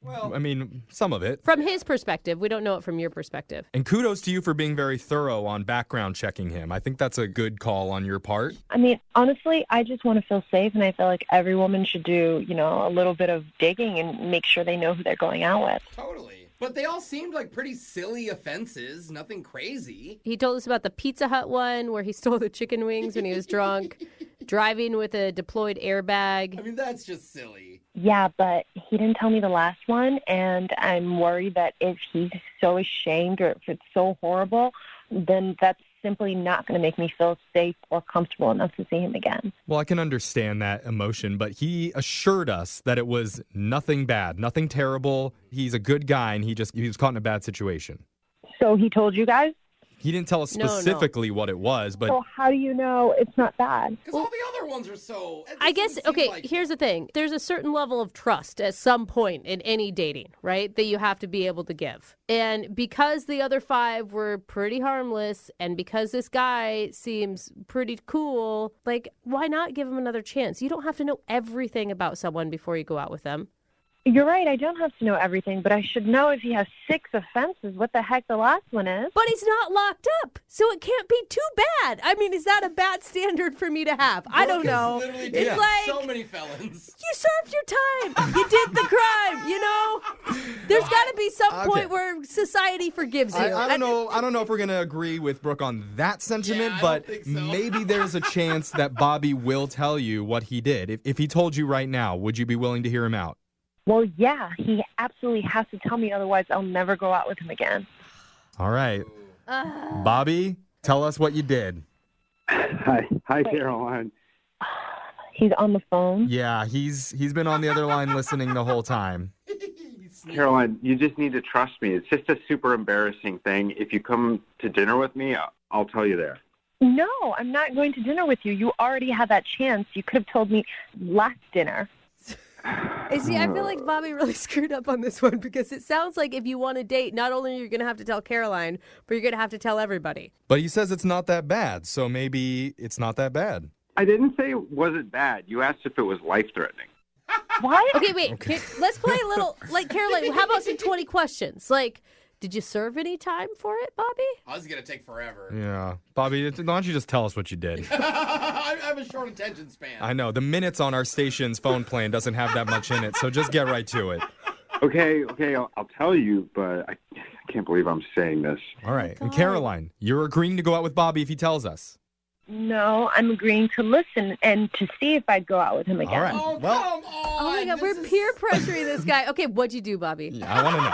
Well, I mean, some of it. From his perspective. We don't know it from your perspective. And kudos to you for being very thorough on background checking him. I think that's a good call on your part. I mean, honestly, I just want to feel safe, and I feel like every woman should do, you know, a little bit of digging and make sure they know who they're going out with. Totally. But they all seemed like pretty silly offenses, nothing crazy. He told us about the Pizza Hut one where he stole the chicken wings when he was drunk, driving with a deployed airbag. I mean, that's just silly. Yeah, but he didn't tell me the last one, and I'm worried that if he's so ashamed or if it's so horrible, then that's simply not going to make me feel safe or comfortable enough to see him again. Well, I can understand that emotion, but he assured us that it was nothing bad, nothing terrible. He's a good guy, and he was caught in a bad situation. So he told you guys? He didn't tell us specifically what it was, but... So how do you know it's not bad? Because all the other ones are so... I guess, okay, here's the thing. There's a certain level of trust at some point in any dating, right, that you have to be able to give. And because the other 5 were pretty harmless, and because this guy seems pretty cool, like, why not give him another chance? You don't have to know everything about someone before you go out with them. You're right, I don't have to know everything, but I should know if he has 6 offenses, what the heck the last one is. But he's not locked up, so it can't be too bad. I mean, is that a bad standard for me to have? I don't know. It's like so many felons. You served your time. You did the crime, you know? There's got to be some point where society forgives you. I don't know if we're going to agree with Brooke on that sentiment, but maybe there's a chance that Bobby will tell you what he did. If he told you right now, would you be willing to hear him out? Well, yeah, he absolutely has to tell me. Otherwise, I'll never go out with him again. All right. Bobby, tell us what you did. Hi, Caroline. He's on the phone? Yeah, he's been on the other line listening the whole time. Caroline, you just need to trust me. It's just a super embarrassing thing. If you come to dinner with me, I'll tell you there. No, I'm not going to dinner with you. You already had that chance. You could have told me last dinner. See, I feel like Bobby really screwed up on this one because it sounds like if you want to date, not only are you going to have to tell Caroline, but you're going to have to tell everybody. But he says it's not that bad, so maybe it's not that bad. I didn't say it wasn't bad. You asked if it was life-threatening. What? Okay, wait. Let's play a little, Caroline, how about some 20 questions? Did you serve any time for it, Bobby? Oh, this is going to take forever. Yeah. Bobby, why don't you just tell us what you did? I have a short attention span. I know. The minutes on our station's phone plan doesn't have that much in it, so just get right to it. Okay, I'll tell you, but I can't believe I'm saying this. All right. And Caroline, you're agreeing to go out with Bobby if he tells us. No, I'm agreeing to listen and to see if I'd go out with him again. All right. Oh, come on. Oh, my God. We're peer pressuring this guy. Okay, what'd you do, Bobby? Yeah, I want to know.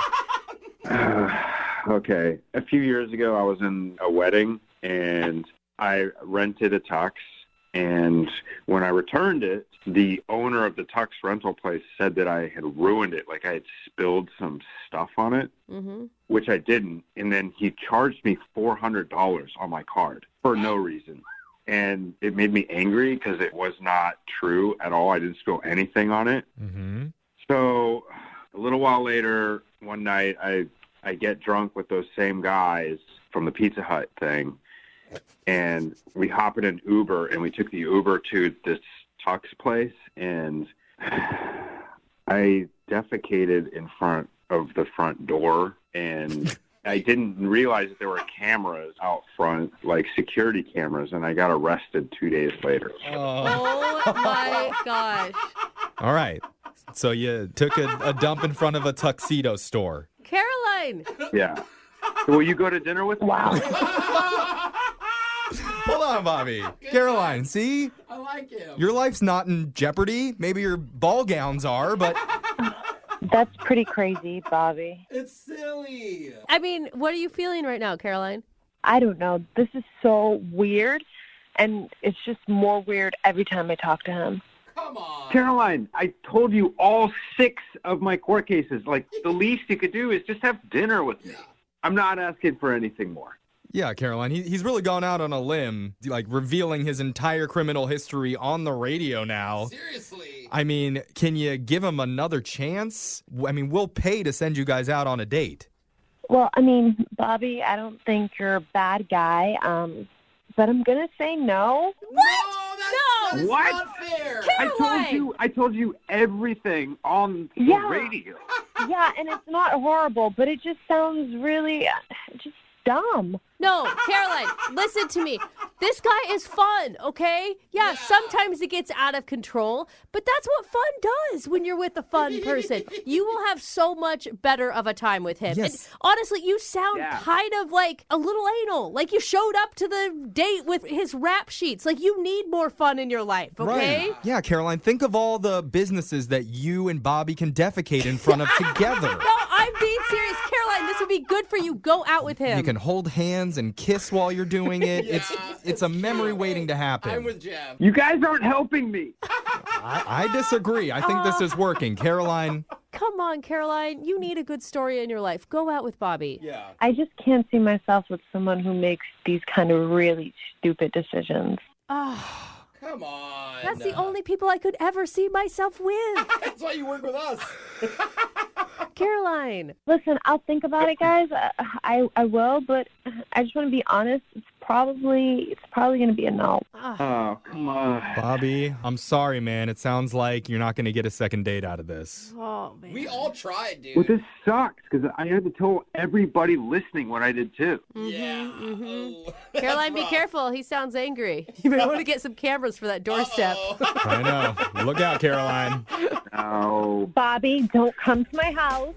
Okay. A few years ago, I was in a wedding, and I rented a tux. And when I returned it, the owner of the tux rental place said that I had ruined it, like I had spilled some stuff on it, which I didn't. And then he charged me $400 on my card for no reason. And it made me angry because it was not true at all. I didn't spill anything on it. Mm-hmm. So a little while later, one night, I get drunk with those same guys from the Pizza Hut thing. And we hop in an Uber, and we took the Uber to this tux place, and I defecated in front of the front door, and I didn't realize that there were cameras out front, like security cameras, and I got arrested 2 days later. Oh my gosh. All right. So you took a dump in front of a tuxedo store. Caroline. Yeah. Will you go to dinner with me? Wow. Hold on, Bobby. Caroline, see? I like him. Your life's not in jeopardy. Maybe your ball gowns are, but... That's pretty crazy, Bobby. It's silly. I mean, what are you feeling right now, Caroline? I don't know. This is so weird, and it's just more weird every time I talk to him. Come on. Caroline, I told you all 6 of my court cases. Like, the least you could do is just have dinner with me. I'm not asking for anything more. Yeah, Caroline, he's really gone out on a limb, like revealing his entire criminal history on the radio now. Seriously. I mean, can you give him another chance? I mean, we'll pay to send you guys out on a date. Well, I mean, Bobby, I don't think you're a bad guy, but I'm going to say no. What? That's What? not fair. I told you everything on the radio. Yeah, and it's not horrible, but it just sounds really just dumb. No, Caroline, listen to me. This guy is fun, okay? Yeah, sometimes it gets out of control, but that's what fun does when you're with a fun person. You will have so much better of a time with him. Yes. And honestly, you sound kind of like a little anal. Like you showed up to the date with his rap sheets. Like you need more fun in your life, okay? Right. Yeah, Caroline, think of all the businesses that you and Bobby can defecate in front of together. No, I'm being serious. Caroline, this would be good for you. Go out with him. You can hold hands and kiss while you're doing it. It's a memory waiting to happen. I'm with Jeb. You guys aren't helping me. I disagree. I think this is working. Caroline. Come on, Caroline. You need a good story in your life. Go out with Bobby. Yeah. I just can't see myself with someone who makes these kind of really stupid decisions. Oh, Come on. that's the only people I could ever see myself with. That's why you work with us. Caroline. Listen, I'll think about it, guys. I will, but I just want to be honest. It's probably going to be a no. Oh, come on. Bobby, I'm sorry, man. It sounds like you're not going to get a second date out of this. Oh, man. We all tried, dude. Well, this sucks because I had to tell everybody listening what I did too. Yeah. Oh, Caroline, be careful. He sounds angry. You may want to get some cameras for that doorstep. I know. Look out, Caroline. No. Bobby. Bobby, don't come to my house.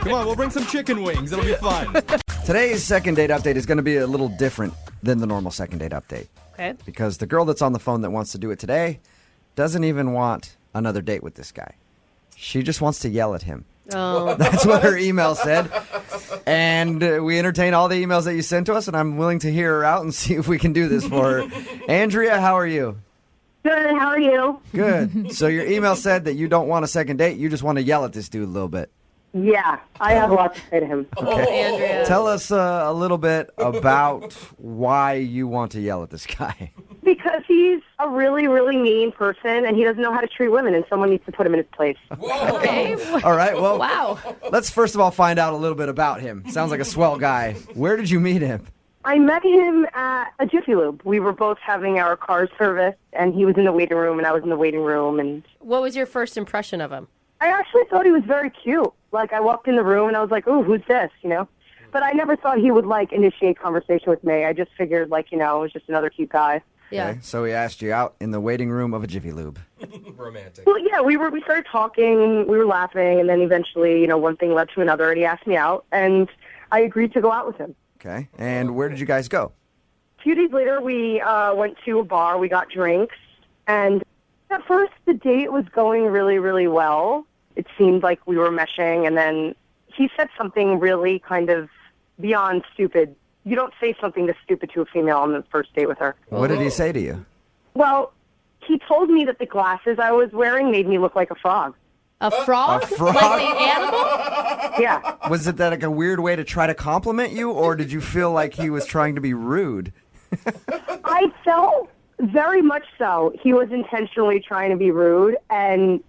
Come on, we'll bring some chicken wings. It'll be fun. Today's second date update is going to be a little different than the normal second date update. Okay. Because the girl that's on the phone that wants to do it today doesn't even want another date with this guy. She just wants to yell at him. Oh. That's what her email said. And we entertain all the emails that you sent to us, and I'm willing to hear her out and see if we can do this for her. Andrea, how are you? Good, how are you? Good. So your email said that you don't want a second date. You just want to yell at this dude a little bit. Yeah, I have a lot to say to him. Okay. Andrea. Tell us a little bit about why you want to yell at this guy. Because he's a really, really mean person, and he doesn't know how to treat women, and someone needs to put him in his place. Okay. All right, well, Wow. let's first of all find out a little bit about him. Sounds like a swell guy. Where did you meet him? I met him at a Jiffy Lube. We were both having our cars serviced, and he was in the waiting room, and I was in the waiting room. And What was your first impression of him? I actually thought he was very cute. Like, I walked in the room, and I was like, ooh, who's this, you know? But I never thought he would, like, initiate conversation with me. I just figured, like, you know, it was just another cute guy. Yeah. Okay, so he asked you out in the waiting room of a Jiffy Lube. Romantic. Well, yeah, we started talking, we were laughing, and then eventually, you know, one thing led to another, and he asked me out, and I agreed to go out with him. Okay, and where did you guys go? A few days later, we went to a bar, we got drinks, and at first the date was going really, really well. It seemed like we were meshing, and then he said something really kind of beyond stupid. You don't say something this stupid to a female on the first date with her. What did he say to you? Well, he told me that the glasses I was wearing made me look like a frog. A frog? A frog? Like the animal? Yeah. Was it that like a weird way to try to compliment you, or did you feel like he was trying to be rude? I felt very much so. He was intentionally trying to be rude and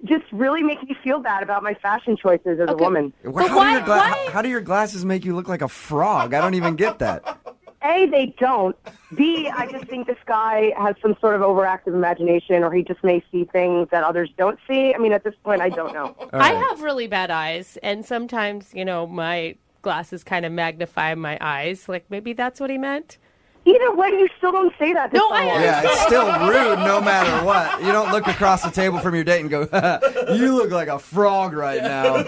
just really making me feel bad about my fashion choices as a woman. How do your glasses make you look like a frog? I don't even get that. A, they don't. B, I just think this guy has some sort of overactive imagination, or he just may see things that others don't see. I mean, at this point, I don't know. I have really bad eyes, and sometimes, you know, my glasses kind of magnify my eyes. Like, maybe that's what he meant. Either way, you still don't say that. No, I Yeah, it's still rude no matter what. You don't look across the table from your date and go, you look like a frog right now.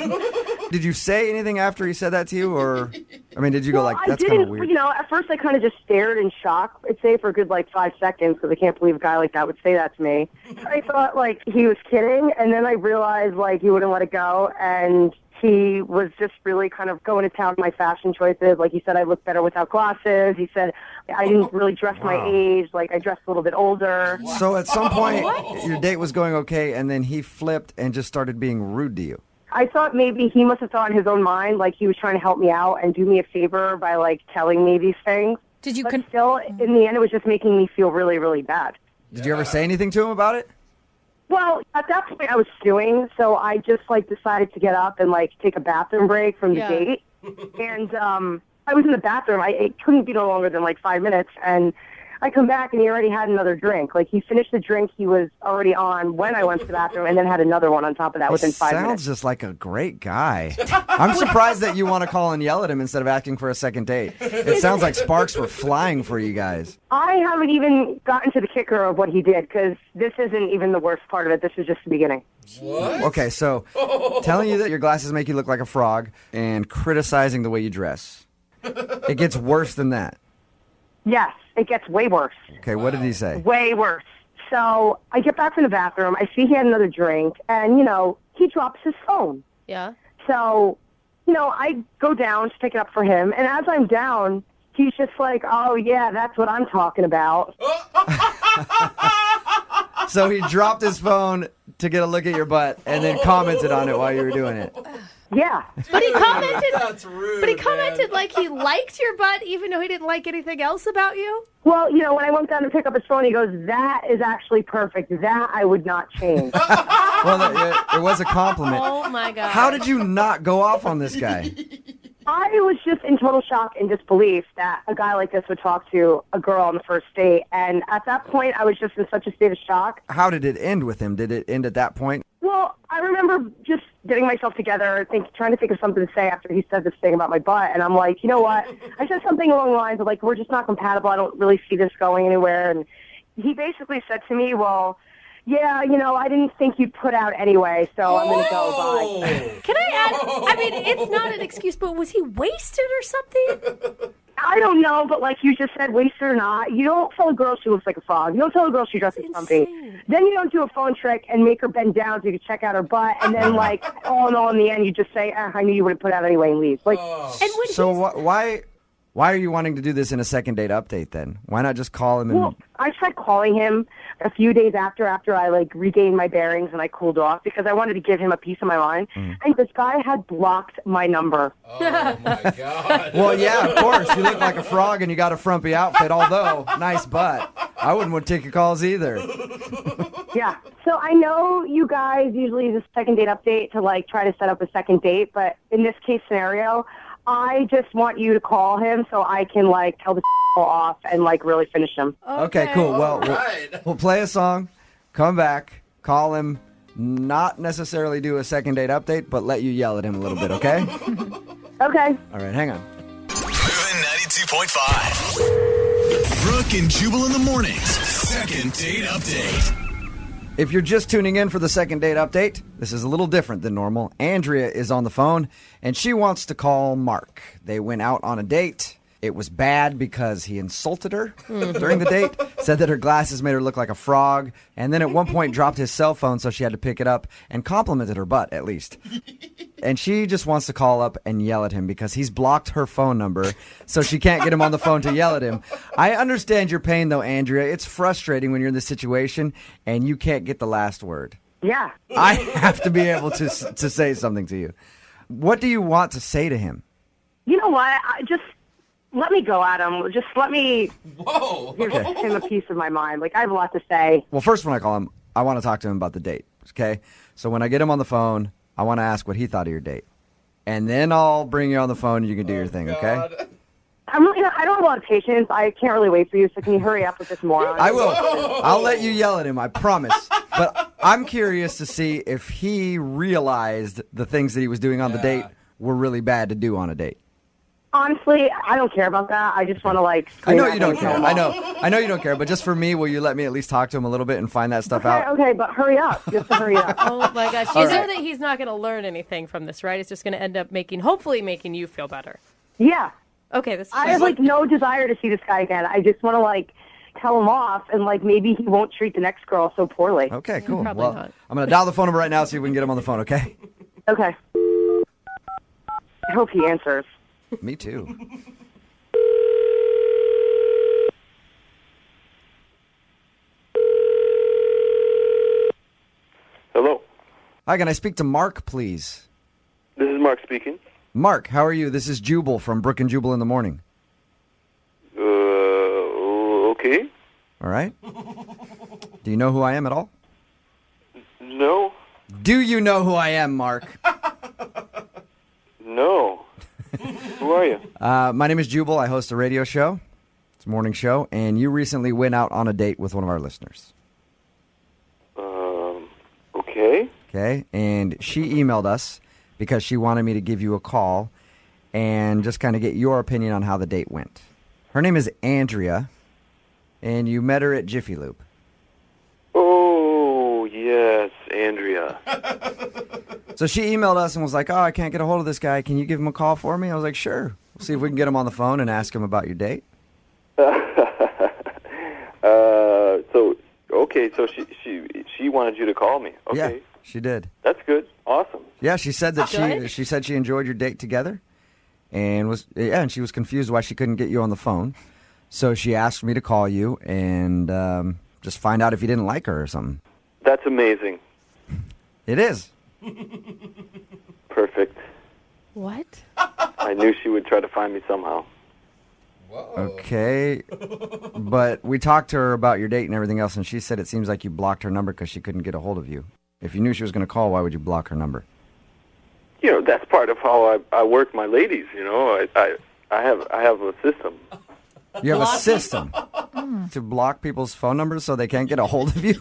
Did you say anything after he said that to you? Or, I mean, did you go like, that's kind of weird? You know, at first I kind of just stared in shock, I'd say, for a good, 5 seconds, because I can't believe a guy like that would say that to me. I thought, he was kidding, and then I realized, he wouldn't let it go, and he was just really kind of going to town on my fashion choices. Like, he said I look better without glasses. He said I didn't really dress my age. Like, I dressed a little bit older. So at some point, your date was going okay, and then he flipped and just started being rude to you. I thought maybe he must have thought in his own mind, he was trying to help me out and do me a favor by, telling me these things. Did you? But still, in the end, it was just making me feel really, really bad. Did you ever say anything to him about it? Well, at that point, I was stewing, so I just, decided to get up and, take a bathroom break from the date. And I was in the bathroom. It couldn't be no longer than, 5 minutes, and I come back, and he already had another drink. He finished the drink he was already on when I went to the bathroom, and then had another one on top of that within 5 minutes. Sounds just like a great guy. I'm surprised that you want to call and yell at him instead of asking for a second date. It sounds like sparks were flying for you guys. I haven't even gotten to the kicker of what he did, because this isn't even the worst part of it. This is just the beginning. What? Okay, so telling you that your glasses make you look like a frog and criticizing the way you dress. It gets worse than that. Yes, it gets way worse. Okay, what did he say? Way worse. So I get back from the bathroom. I see he had another drink, and, he drops his phone. Yeah. So, I go down to pick it up for him, and as I'm down, he's just like, oh, yeah, that's what I'm talking about. So he dropped his phone to get a look at your butt and then commented on it while you were doing it. Yeah. But he commented. That's rude. But he commented like he liked your butt, even though he didn't like anything else about you. Well, when I went down to pick up his phone, he goes, that is actually perfect. That I would not change. Well, it was a compliment. Oh, my God. How did you not go off on this guy? I was just in total shock and disbelief that a guy like this would talk to a girl on the first date. And at that point, I was just in such a state of shock. How did it end with him? Did it end at that point? Well, I remember just getting myself together, trying to think of something to say after he said this thing about my butt. And I'm like, you know what? I said something along the lines of, we're just not compatible. I don't really see this going anywhere. And he basically said to me, well, Yeah, I didn't think you'd put out anyway, so I'm going to go. Bye. Can I add? I mean, it's not an excuse, but was he wasted or something? I don't know, but like you just said, wasted or not, you don't tell a girl she looks like a frog. You don't tell a girl she dresses comfy. Then you don't do a phone trick and make her bend down so you can check out her butt, and then all in all, in the end, you just say, I knew you would have put out anyway and leave. Why are you wanting to do this in a second date update then? Why not just call him? Well, I tried calling him a few days after I regained my bearings and I cooled off because I wanted to give him a piece of my mind. And this guy had blocked my number. Oh my God. Well, yeah, of course. You look like a frog and you got a frumpy outfit, although nice butt. I wouldn't want to take your calls either. Yeah. So I know you guys usually use a second date update to try to set up a second date, but in this case scenario, I just want you to call him so I can tell the off and really finish him. Okay, cool. Well, we'll play a song, come back, call him, not necessarily do a second date update, but let you yell at him a little bit, okay? Okay. All right, hang on. Moving 92.5. Brooke and Jubal in the mornings. Second date update. If you're just tuning in for the second date update, this is a little different than normal. Andrea is on the phone, and she wants to call Mark. They went out on a date. It was bad because he insulted her during the date, said that her glasses made her look like a frog, and then at one point dropped his cell phone so she had to pick it up and complimented her butt, at least. And she just wants to call up and yell at him because he's blocked her phone number, so she can't get him on the phone to yell at him. I understand your pain, though, Andrea. It's frustrating when you're in this situation and you can't get the last word. Yeah. I have to be able to say something to you. What do you want to say to him? You know what? Let me go at him. Just let me give him a piece of my mind. I have a lot to say. Well, first when I call him, I want to talk to him about the date, okay? So when I get him on the phone, I want to ask what he thought of your date. And then I'll bring you on the phone and you can do your thing, okay? I don't have a lot of patience. I can't really wait for you, so can you hurry up with this moron? I will. I'll let you yell at him, I promise. But I'm curious to see if he realized the things that he was doing on the date were really bad to do on a date. Honestly, I don't care about that. I just want to I know you don't care. I know you don't care. But just for me, will you let me at least talk to him a little bit and find that stuff out? Okay, but hurry up. Just hurry up. Oh my gosh! You know that he's not going to learn anything from this, right? It's just going to end up hopefully making you feel better. Yeah. Okay. I have no desire to see this guy again. I just want to tell him off and maybe he won't treat the next girl so poorly. Okay, cool. Probably Well, not. I'm going to dial the phone number right now, see if we can get him on the phone, okay? Okay. I hope he answers. Me too. Hello. Hi, can I speak to Mark, please? This is Mark speaking. Mark, how are you? This is Jubal from Brooke and Jubal in the morning. Okay. All right. Do you know who I am at all? No. Do you know who I am, Mark? No. Who are you? My name is Jubal. I host a radio show. It's a morning show, and you recently went out on a date with one of our listeners. Okay. Okay, and she emailed us because she wanted me to give you a call and just kind of get your opinion on how the date went. Her name is Andrea, and you met her at Jiffy Lube. Oh, yes, Andrea. So she emailed us and was like, I can't get a hold of this guy. Can you give him a call for me? I was like, sure. We'll see if we can get him on the phone and ask him about your date. So she wanted you to call me. Okay. Yeah, she did. That's good. Awesome. Yeah, she said that she said she enjoyed your date together, and she was confused why she couldn't get you on the phone. So she asked me to call you and just find out if you didn't like her or something. That's amazing. It is. Perfect. What? I knew she would try to find me somehow. Okay, but we talked to her about your date and everything else, and she said it seems like you blocked her number because she couldn't get a hold of you. If you knew she was going to call, why would you block her number? That's part of how I work my ladies. I have a system. You have a system to block people's phone numbers so they can't get a hold of you?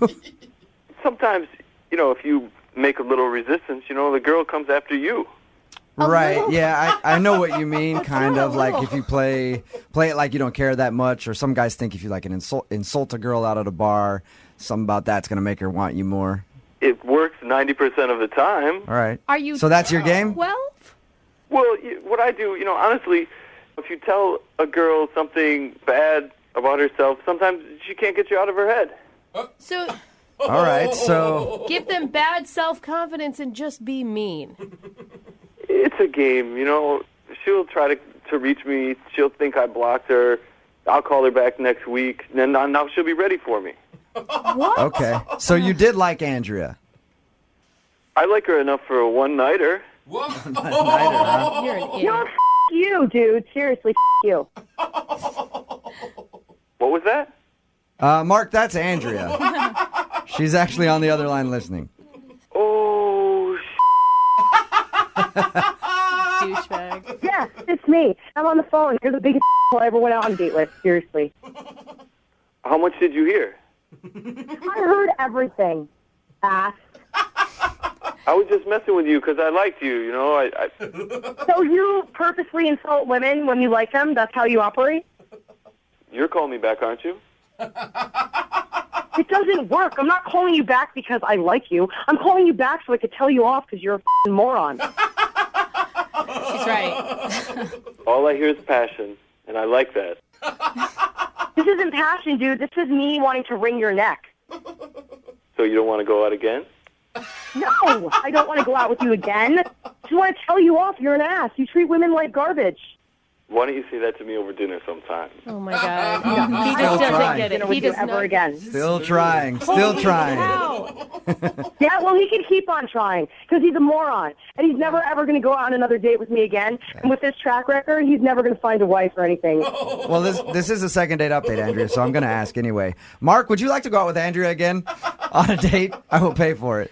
Sometimes, if you make a little resistance, the girl comes after you. Right, yeah, I know what you mean, kind of, like if you play it like you don't care that much, or some guys think if you insult a girl out at a bar, something about that's going to make her want you more. It works 90% of the time. All right. Are you? So that's your game? 12? Well, what I do, honestly, if you tell a girl something bad about herself, sometimes she can't get you out of her head. So. All right, so. Give them bad self-confidence and just be mean. It's a game, She'll try to reach me. She'll think I blocked her. I'll call her back next week. And then now she'll be ready for me. What? Okay. So you did like Andrea? I like her enough for a one-nighter. You're an idiot. No, you, dude. Seriously, you. What was that? Mark, that's Andrea. She's actually on the other line listening. Oh, douchebag. Yeah, it's me. I'm on the phone. You're the biggest I ever went out on a date with. Seriously. How much did you hear? I heard everything. Ass. I was just messing with you because I liked you, So you purposely insult women when you like them? That's how you operate? You're calling me back, aren't you? It doesn't work. I'm not calling you back because I like you. I'm calling you back so I could tell you off because you're a f***ing moron. She's right. All I hear is passion, and I like that. This isn't passion, dude. This is me wanting to wring your neck. So you don't want to go out again? No, I don't want to go out with you again. I just want to tell you off. You're an ass. You treat women like garbage. Why don't you say that to me over dinner sometime? Oh, my God. He just doesn't get it. He does ever not. again. Still trying. Still trying. Yeah, well, he can keep on trying because he's a moron. And he's never, ever going to go on another date with me again. And with this track record, he's never going to find a wife or anything. Well, this is a second date update, Andrea, so I'm going to ask anyway. Mark, would you like to go out with Andrea again on a date? I will pay for it.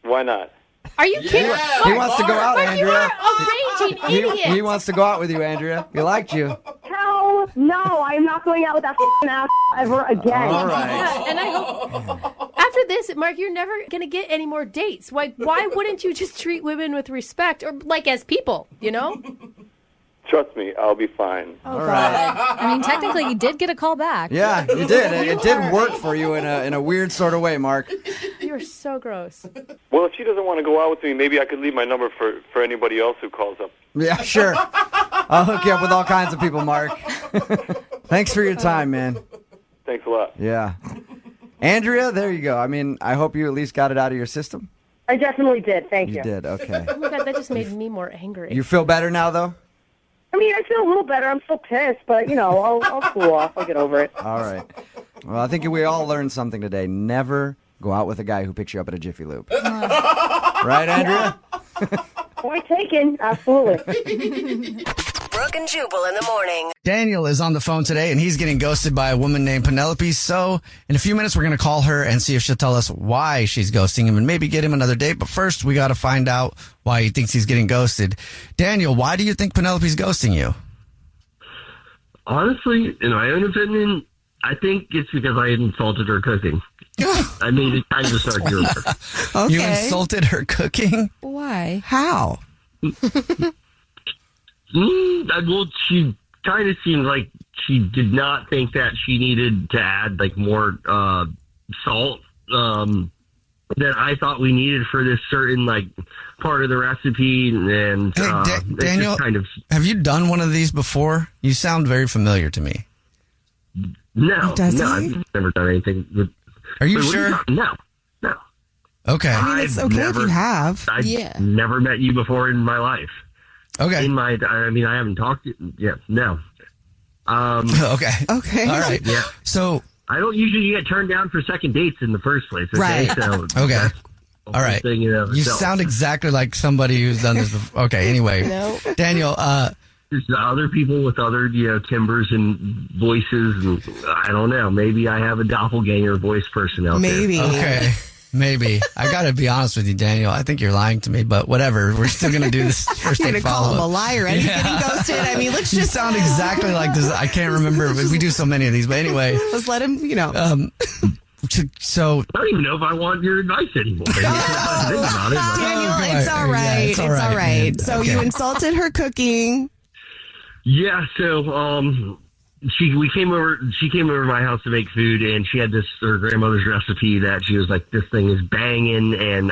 Why not? Are you kidding? He wants to go out, Mark, Andrea. You are a raging idiot. He wants to go out with you, Andrea. He liked you. Hell no, I am not going out with that f***ing ass ever again. All right. Yeah, and I hope after this, Mark, you're never going to get any more dates. Why wouldn't you just treat women with respect or like as people, Trust me, I'll be fine. All right. I mean, technically, you did get a call back. Yeah, you did. It did work for you in a weird sort of way, Mark. You're so gross. Well, if she doesn't want to go out with me, maybe I could leave my number for anybody else who calls up. Yeah, sure. I'll hook you up with all kinds of people, Mark. Thanks for your time, man. Thanks a lot. Yeah. Andrea, there you go. I mean, I hope you at least got it out of your system. I definitely did. Thank you. You did, okay. Oh, my God, that just made me more angry. You feel better now, though? I mean, I feel a little better. I'm still pissed, but, I'll cool off. I'll get over it. All right. Well, I think we all learned something today. Never go out with a guy who picks you up at a Jiffy Lube. Right, Andrea? Point taken. Absolutely. Brooke and Jubal in the morning. Daniel is on the phone today, and he's getting ghosted by a woman named Penelope. So in a few minutes, we're going to call her and see if she'll tell us why she's ghosting him and maybe get him another date. But first, we got to find out why he thinks he's getting ghosted. Daniel, why do you think Penelope's ghosting you? Honestly, in my own opinion, I think it's because I insulted her cooking. I made it kind of a start to her. Okay. You insulted her cooking? Why? How? Well, she kind of seemed like she did not think that she needed to add more salt that I thought we needed for this certain part of the recipe. And hey, Daniel, have you done one of these before? You sound very familiar to me. No, I've never done anything. Are you sure? No. Okay. I mean, it's okay if you have. I've never met you before in my life. Okay. I haven't talked to you yet. No. Okay. Okay. All right. Yeah. So I don't usually get turned down for second dates in the first place. Okay? Right. So okay. All right. You sound exactly like somebody who's done this before. Okay. Anyway, No. Daniel. There's other people with other timbres and voices, and I don't know. Maybe I have a doppelganger voice person out there. Maybe. Okay. Maybe. I got to be honest with you, Daniel. I think you're lying to me, but whatever. We're still going to do this first You're date going to call him a follow-up. liar and he's getting ghosted. I mean, let's You just sound exactly like this. I can't remember. We do so many of these, but anyway. let's let him, So I don't even know if I want your advice anymore. Daniel, it's all right. Yeah, it's all right, man. So Okay. you insulted her cooking. Yeah, so She came over to my house to make food, and she had her grandmother's recipe that she was like, this thing is banging. And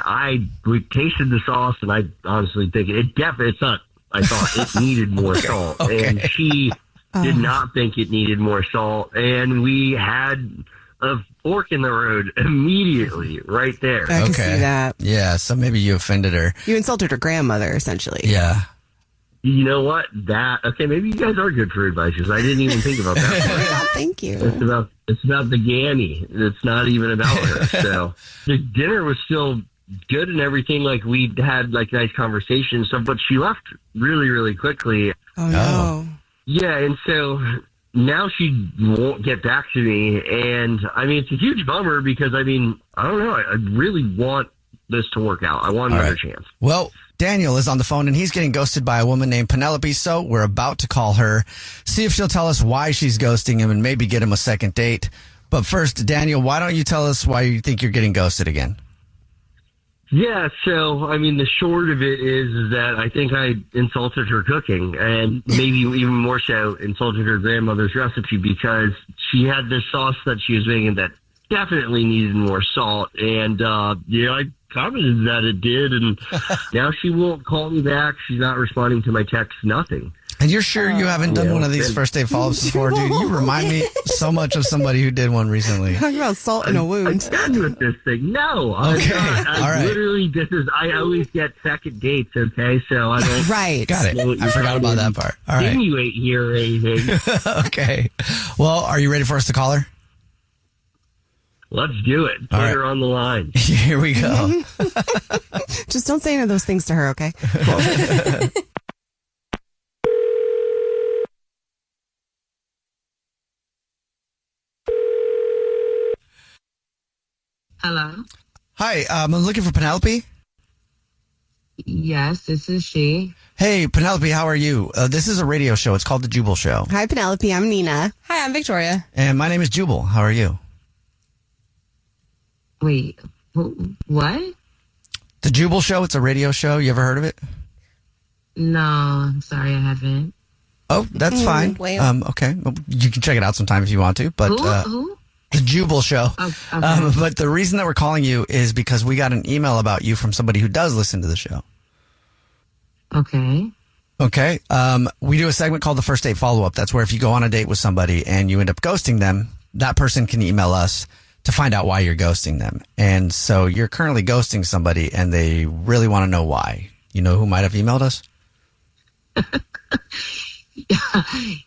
we tasted the sauce, and I honestly think it's not. I thought it needed more salt, and she did not think it needed more salt. And we had a fork in the road immediately right there. I can see that. Yeah, so maybe you offended her. You insulted her grandmother, essentially. Yeah. You know what? Maybe you guys are good for advice, because I didn't even think about that. Thank you. It's about the Gammy. It's not even about her. So the dinner was still good and everything. Like, we had like nice conversations, but she left really, really quickly. Oh no. Yeah, and so now she won't get back to me, and I mean, it's a huge bummer because I don't know. I really want this to work out. I want another chance. Well, Daniel is on the phone, and he's getting ghosted by a woman named Penelope, so we're about to call her, see if she'll tell us why she's ghosting him and maybe get him a second date. But first, Daniel, why don't you tell us why you think you're getting ghosted again? Yeah, so, I mean, the short of it is that I think I insulted her cooking, and maybe even more so insulted her grandmother's recipe, because she had this sauce that she was making that definitely needed more salt, and, I commented that it did, and now she won't call me back. She's not responding to my texts, nothing. And you're sure you haven't done one of these first date follow-ups before, dude? You remind me so much of somebody who did one recently. Talking about salt in a wound. I'm done with this thing. No. Okay. All right. Literally, I always get second dates, okay? So I don't. Right. Got it. I forgot about that part. All right. Insinuate here or anything. Okay. Well, are you ready for us to call her? Let's do it. Put her on the line. Here we go. Just don't say any of those things to her, okay? Hello. Hi, I'm looking for Penelope. Yes, this is she. Hey, Penelope, how are you? This is a radio show. It's called The Jubal Show. Hi, Penelope. I'm Nina. Hi, I'm Victoria. And my name is Jubal. How are you? Wait, what? The Jubal Show. It's a radio show. You ever heard of it? No, I'm sorry, I haven't. Oh, that's fine. Okay. Well, you can check it out sometime if you want to. But Who? The Jubal Show. Oh, okay. But the reason that we're calling you is because we got an email about you from somebody who does listen to the show. Okay. Okay. We do a segment called the First Date Follow-Up. That's where if you go on a date with somebody and you end up ghosting them, that person can email us to find out why you're ghosting them. And so you're currently ghosting somebody and they really want to know why. You know who might have emailed us?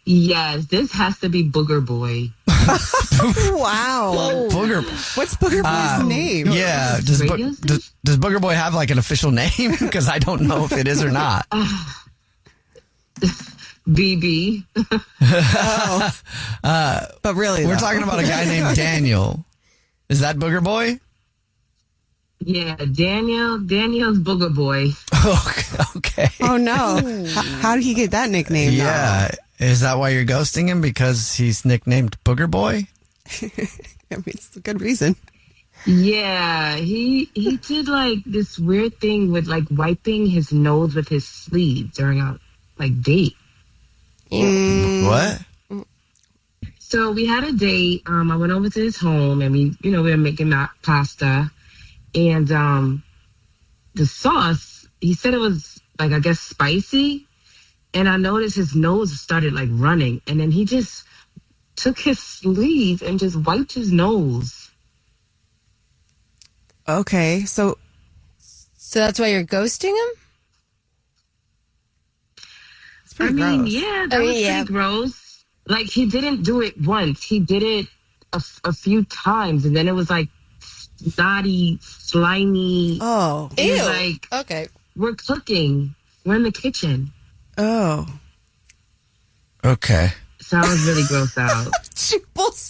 Yes, this has to be Booger Boy. Wow. Booger. What's Booger Boy's name? Yeah. Does Booger Boy have like an official name? Because I don't know if it is or not. BB. But really, we're talking about a guy named Daniel. Is that Booger Boy? Yeah, Daniel's Booger Boy. Okay. Oh, no. How did he get that nickname? Yeah. Is that why you're ghosting him? Because he's nicknamed Booger Boy? I mean, it's a good reason. Yeah, he did like this weird thing with like wiping his nose with his sleeve during a date. What? So we had a date. I went over to his home and we were making pasta, and the sauce, he said it was like, I guess, spicy, and I noticed his nose started like running, and then he just took his sleeve and just wiped his nose. Okay, so that's why you're ghosting him? It's pretty gross. Yeah, that was pretty gross. Like, he didn't do it once. He did it a few times, and then it was like snotty, slimy. Oh, ew! Like, okay, we're cooking. We're in the kitchen. Oh, okay. So I was really grossed out.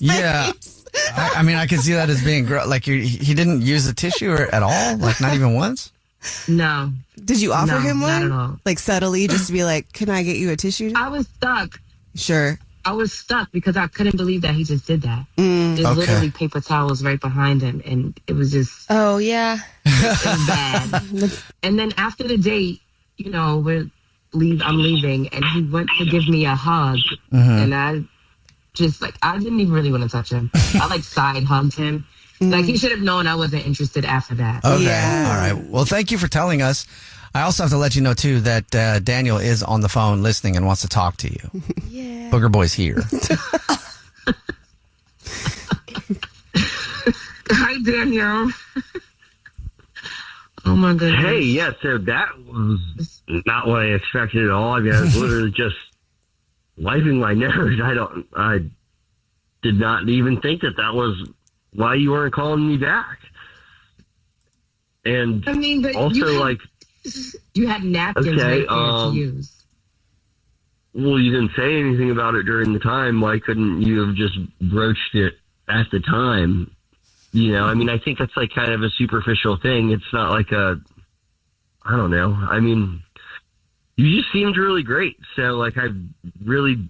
Yeah. I mean, I can see that as being gross. Like, he didn't use a tissue at all? Like, not even once? No. Did you offer him one? Not at all. Like, subtly, just to be like, can I get you a tissue? I was stuck. Sure. I was stuck because I couldn't believe that he just did that. There's literally paper towels right behind him, and it was just... Oh, yeah. It was bad. And then after the date, I'm leaving, and he went to give me a hug, and just like, I didn't even really want to touch him. I like side hugged him. Like, he should have known I wasn't interested after that. Okay. All right. Well, thank you for telling us. I also have to let you know, too, that Daniel is on the phone listening and wants to talk to you. Yeah. Booger Boy's here. Hi, Daniel. Oh, my goodness. Hey, yeah, so that was not what I expected at all. I mean, I was literally just wiping my nose. I did not even think that was why you weren't calling me back. And I mean, but also, you had napkins right there to use. Well, you didn't say anything about it during the time. Why couldn't you have just broached it at the time? You know, I mean, I think that's like kind of a superficial thing. It's not like I don't know. I mean, you just seemed really great. So, like, I really,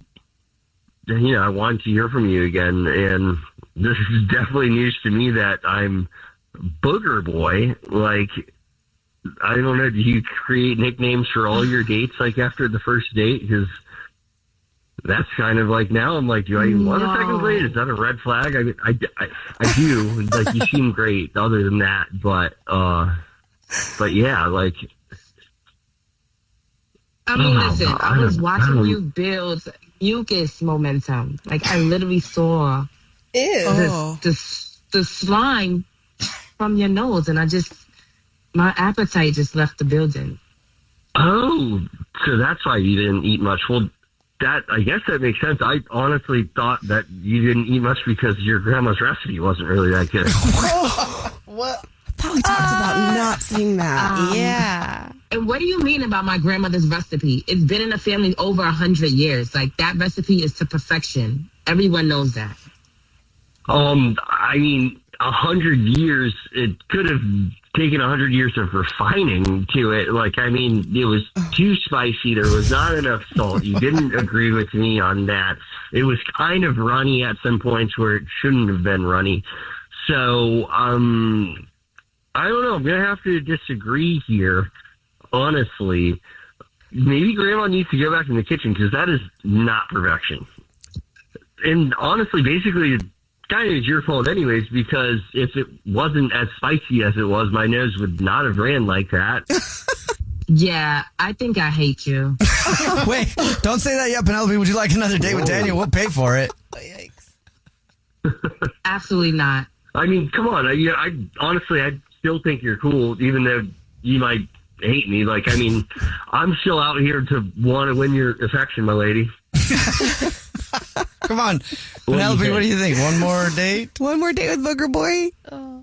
I wanted to hear from you again. And this is definitely news to me that I'm Booger Boy. Like, I don't know. Do you create nicknames for all your dates, like, after the first date? Because that's kind of like, now I'm like, do I even want a second date? Is that a red flag? I mean, I do. Like, you seem great other than that. But yeah, like. I mean, listen, I was watching you build mucus momentum. Like, I literally saw the slime from your nose, and my appetite just left the building. Oh, so that's why you didn't eat much. Well, I guess that makes sense. I honestly thought that you didn't eat much because your grandma's recipe wasn't really that good. What? I thought we talked about not saying that. Yeah. And what do you mean about my grandmother's recipe? It's been in the family over 100 years. Like, that recipe is to perfection. Everyone knows that. I mean, 100 years, it could have taken 100 years of refining to it. Like, I mean, it was too spicy. There was not enough salt. You didn't agree with me on that. It was kind of runny at some points where it shouldn't have been runny. So, I don't know. I'm going to have to disagree here, honestly. Maybe Grandma needs to go back in the kitchen because that is not perfection. And honestly, basically, it kind of is your fault anyways, because if it wasn't as spicy as it was, my nose would not have ran like that. Yeah, I think I hate you. Wait, don't say that yet, Penelope. Would you like another date with Daniel? We'll pay for it. Oh, yikes. Absolutely not. I mean, come on. I honestly, I still think you're cool, even though you might hate me. Like, I mean, I'm still out here to want to win your affection, my lady. Come on. Penelope, what do you think? One more date? One more date with Booger Boy? Oh.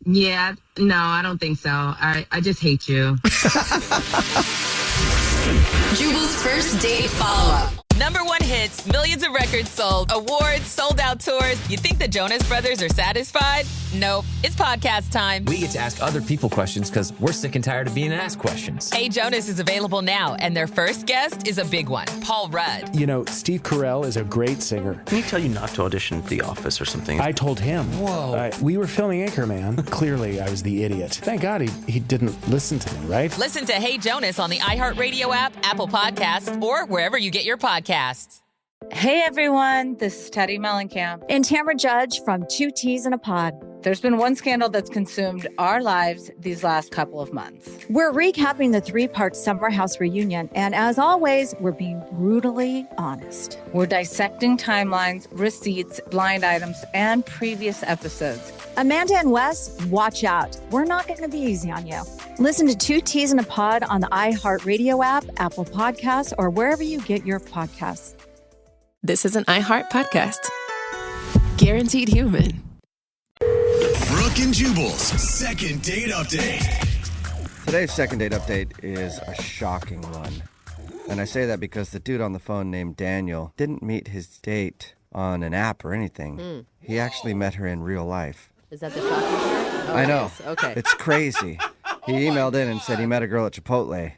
Yeah, no, I don't think so. I just hate you. Jubal's first date follow-up. #1 hits, millions of records sold, awards, sold out tours. You think the Jonas Brothers are satisfied? Nope. It's podcast time. We get to ask other people questions because we're sick and tired of being asked questions. Hey Jonas is available now, and their first guest is a big one, Paul Rudd. You know, Steve Carell is a great singer. Can he tell you not to audition for The Office or something? I told him. Whoa. We were filming Anchorman. Clearly, I was the idiot. Thank God he didn't listen to me, right? Listen to Hey Jonas on the iHeartRadio app, Apple Podcasts, or wherever you get your podcasts. Hey everyone, this is Teddy Mellencamp and Tamara Judge from Two Teas in a Pod. There's been one scandal that's consumed our lives these last couple of months. We're recapping the 3-part Summer House reunion, and as always, we're being brutally honest. We're dissecting timelines, receipts, blind items, and previous episodes. Amanda and Wes, watch out. We're not going to be easy on you. Listen to Two Teas in a Pod on the iHeartRadio app, Apple Podcasts, or wherever you get your podcasts. This is an iHeart podcast. Guaranteed human. Brooke and Jubal's second date update. Today's second date update is a shocking one. And I say that because the dude on the phone named Daniel didn't meet his date on an app or anything. He actually met her in real life. Is that the shocking part? Oh, I know. yes. Okay. It's crazy. He emailed in and said he met a girl at Chipotle.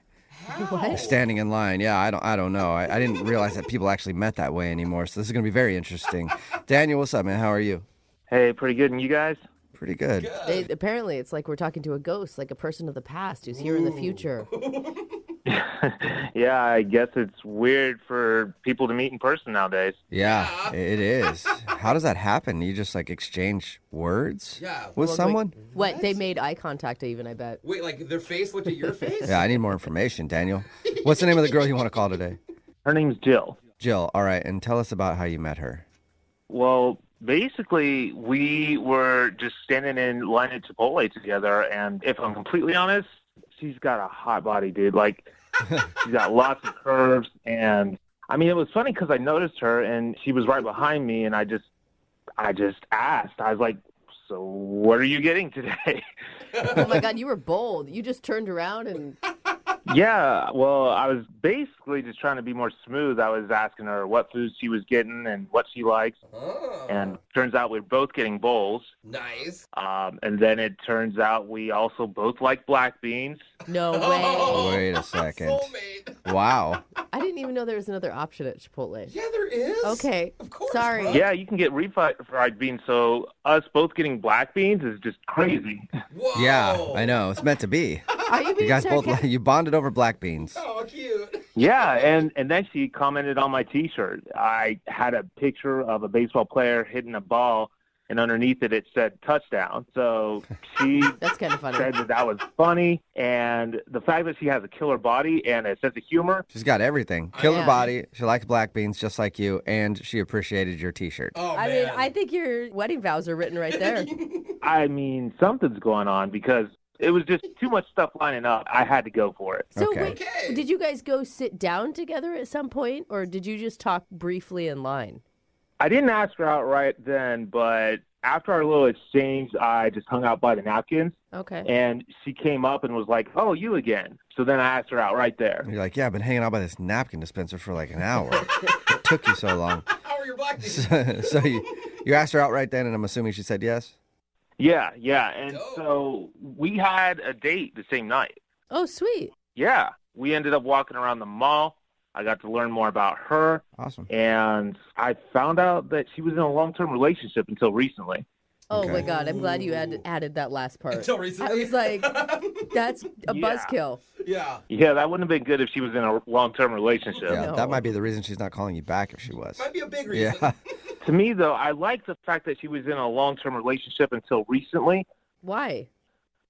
What? Standing in line. Yeah, I don't know. I didn't realize that people actually met that way anymore. So this is going to be very interesting. Daniel, what's up, man? How are you? Hey, pretty good. And you guys? Pretty good. Apparently, it's like we're talking to a ghost, like a person of the past who's here in the future. Yeah, I guess it's weird for people to meet in person nowadays. Yeah, it is. How does that happen? You just like exchange words with someone? What? They made eye contact even, I bet. Wait, like their face looked at your face? Yeah, I need more information, Daniel. What's the name of the girl you want to call today? Her name's Jill. Jill, all right, and tell us about how you met her. Well, basically, we were just standing in line at Chipotle together, and if I'm completely honest, she's got a hot body, dude. Like, she's got lots of curves, and I mean, it was funny because I noticed her, and she was right behind me, and I just asked. I was like, "So, what are you getting today?" Oh my God, you were bold. You just turned around and. Yeah, well, I was basically just trying to be more smooth. I was asking her what foods she was getting and what she likes. Oh. And turns out we're both getting bowls. Nice. And then it turns out we also both like black beans. No way. Wait a second. Wow. I didn't even know there was another option at Chipotle. Yeah, there is. Okay. Of course. Sorry. Yeah, you can get refried beans. So us both getting black beans is just crazy. Whoa. Yeah, I know. It's meant to be. Are you being You guys both sarcastic? you bonded over black beans. Oh, cute. Yeah, and then she commented on my T-shirt. I had a picture of a baseball player hitting a ball, and underneath it said touchdown. So she That's kind of funny. said that was funny, and the fact that she has a killer body and a sense of humor. She's got everything. Killer Yeah. body. She likes black beans just like you, and she appreciated your T-shirt. Oh, I man. mean, I think your wedding vows are written right there. I mean, something's going on because it was just too much stuff lining up. I had to go for it. So Okay. wait, did you guys go sit down together at some point, or did you just talk briefly in line? I didn't ask her outright then, but after our little exchange, I just hung out by the napkins. Okay. And she came up and was like, "Oh, you again." So then I asked her out right there. You're like, yeah, I've been hanging out by this napkin dispenser for like an hour. It took you so long. How are your black beans? So you asked her out right then, and I'm assuming she said yes? Yeah. And so we had a date the same night. Oh, sweet. Yeah. We ended up walking around the mall. I got to learn more about her. Awesome. And I found out that she was in a long-term relationship until recently. Oh Okay. my God, I'm glad you added that last part. Until recently. I was like, that's a Yeah. buzzkill. Yeah. Yeah, that wouldn't have been good if she was in a long-term relationship. Yeah, No. that might be the reason she's not calling you back if she was. Might be a big reason. Yeah. To me, though, I like the fact that she was in a long-term relationship until recently, Why?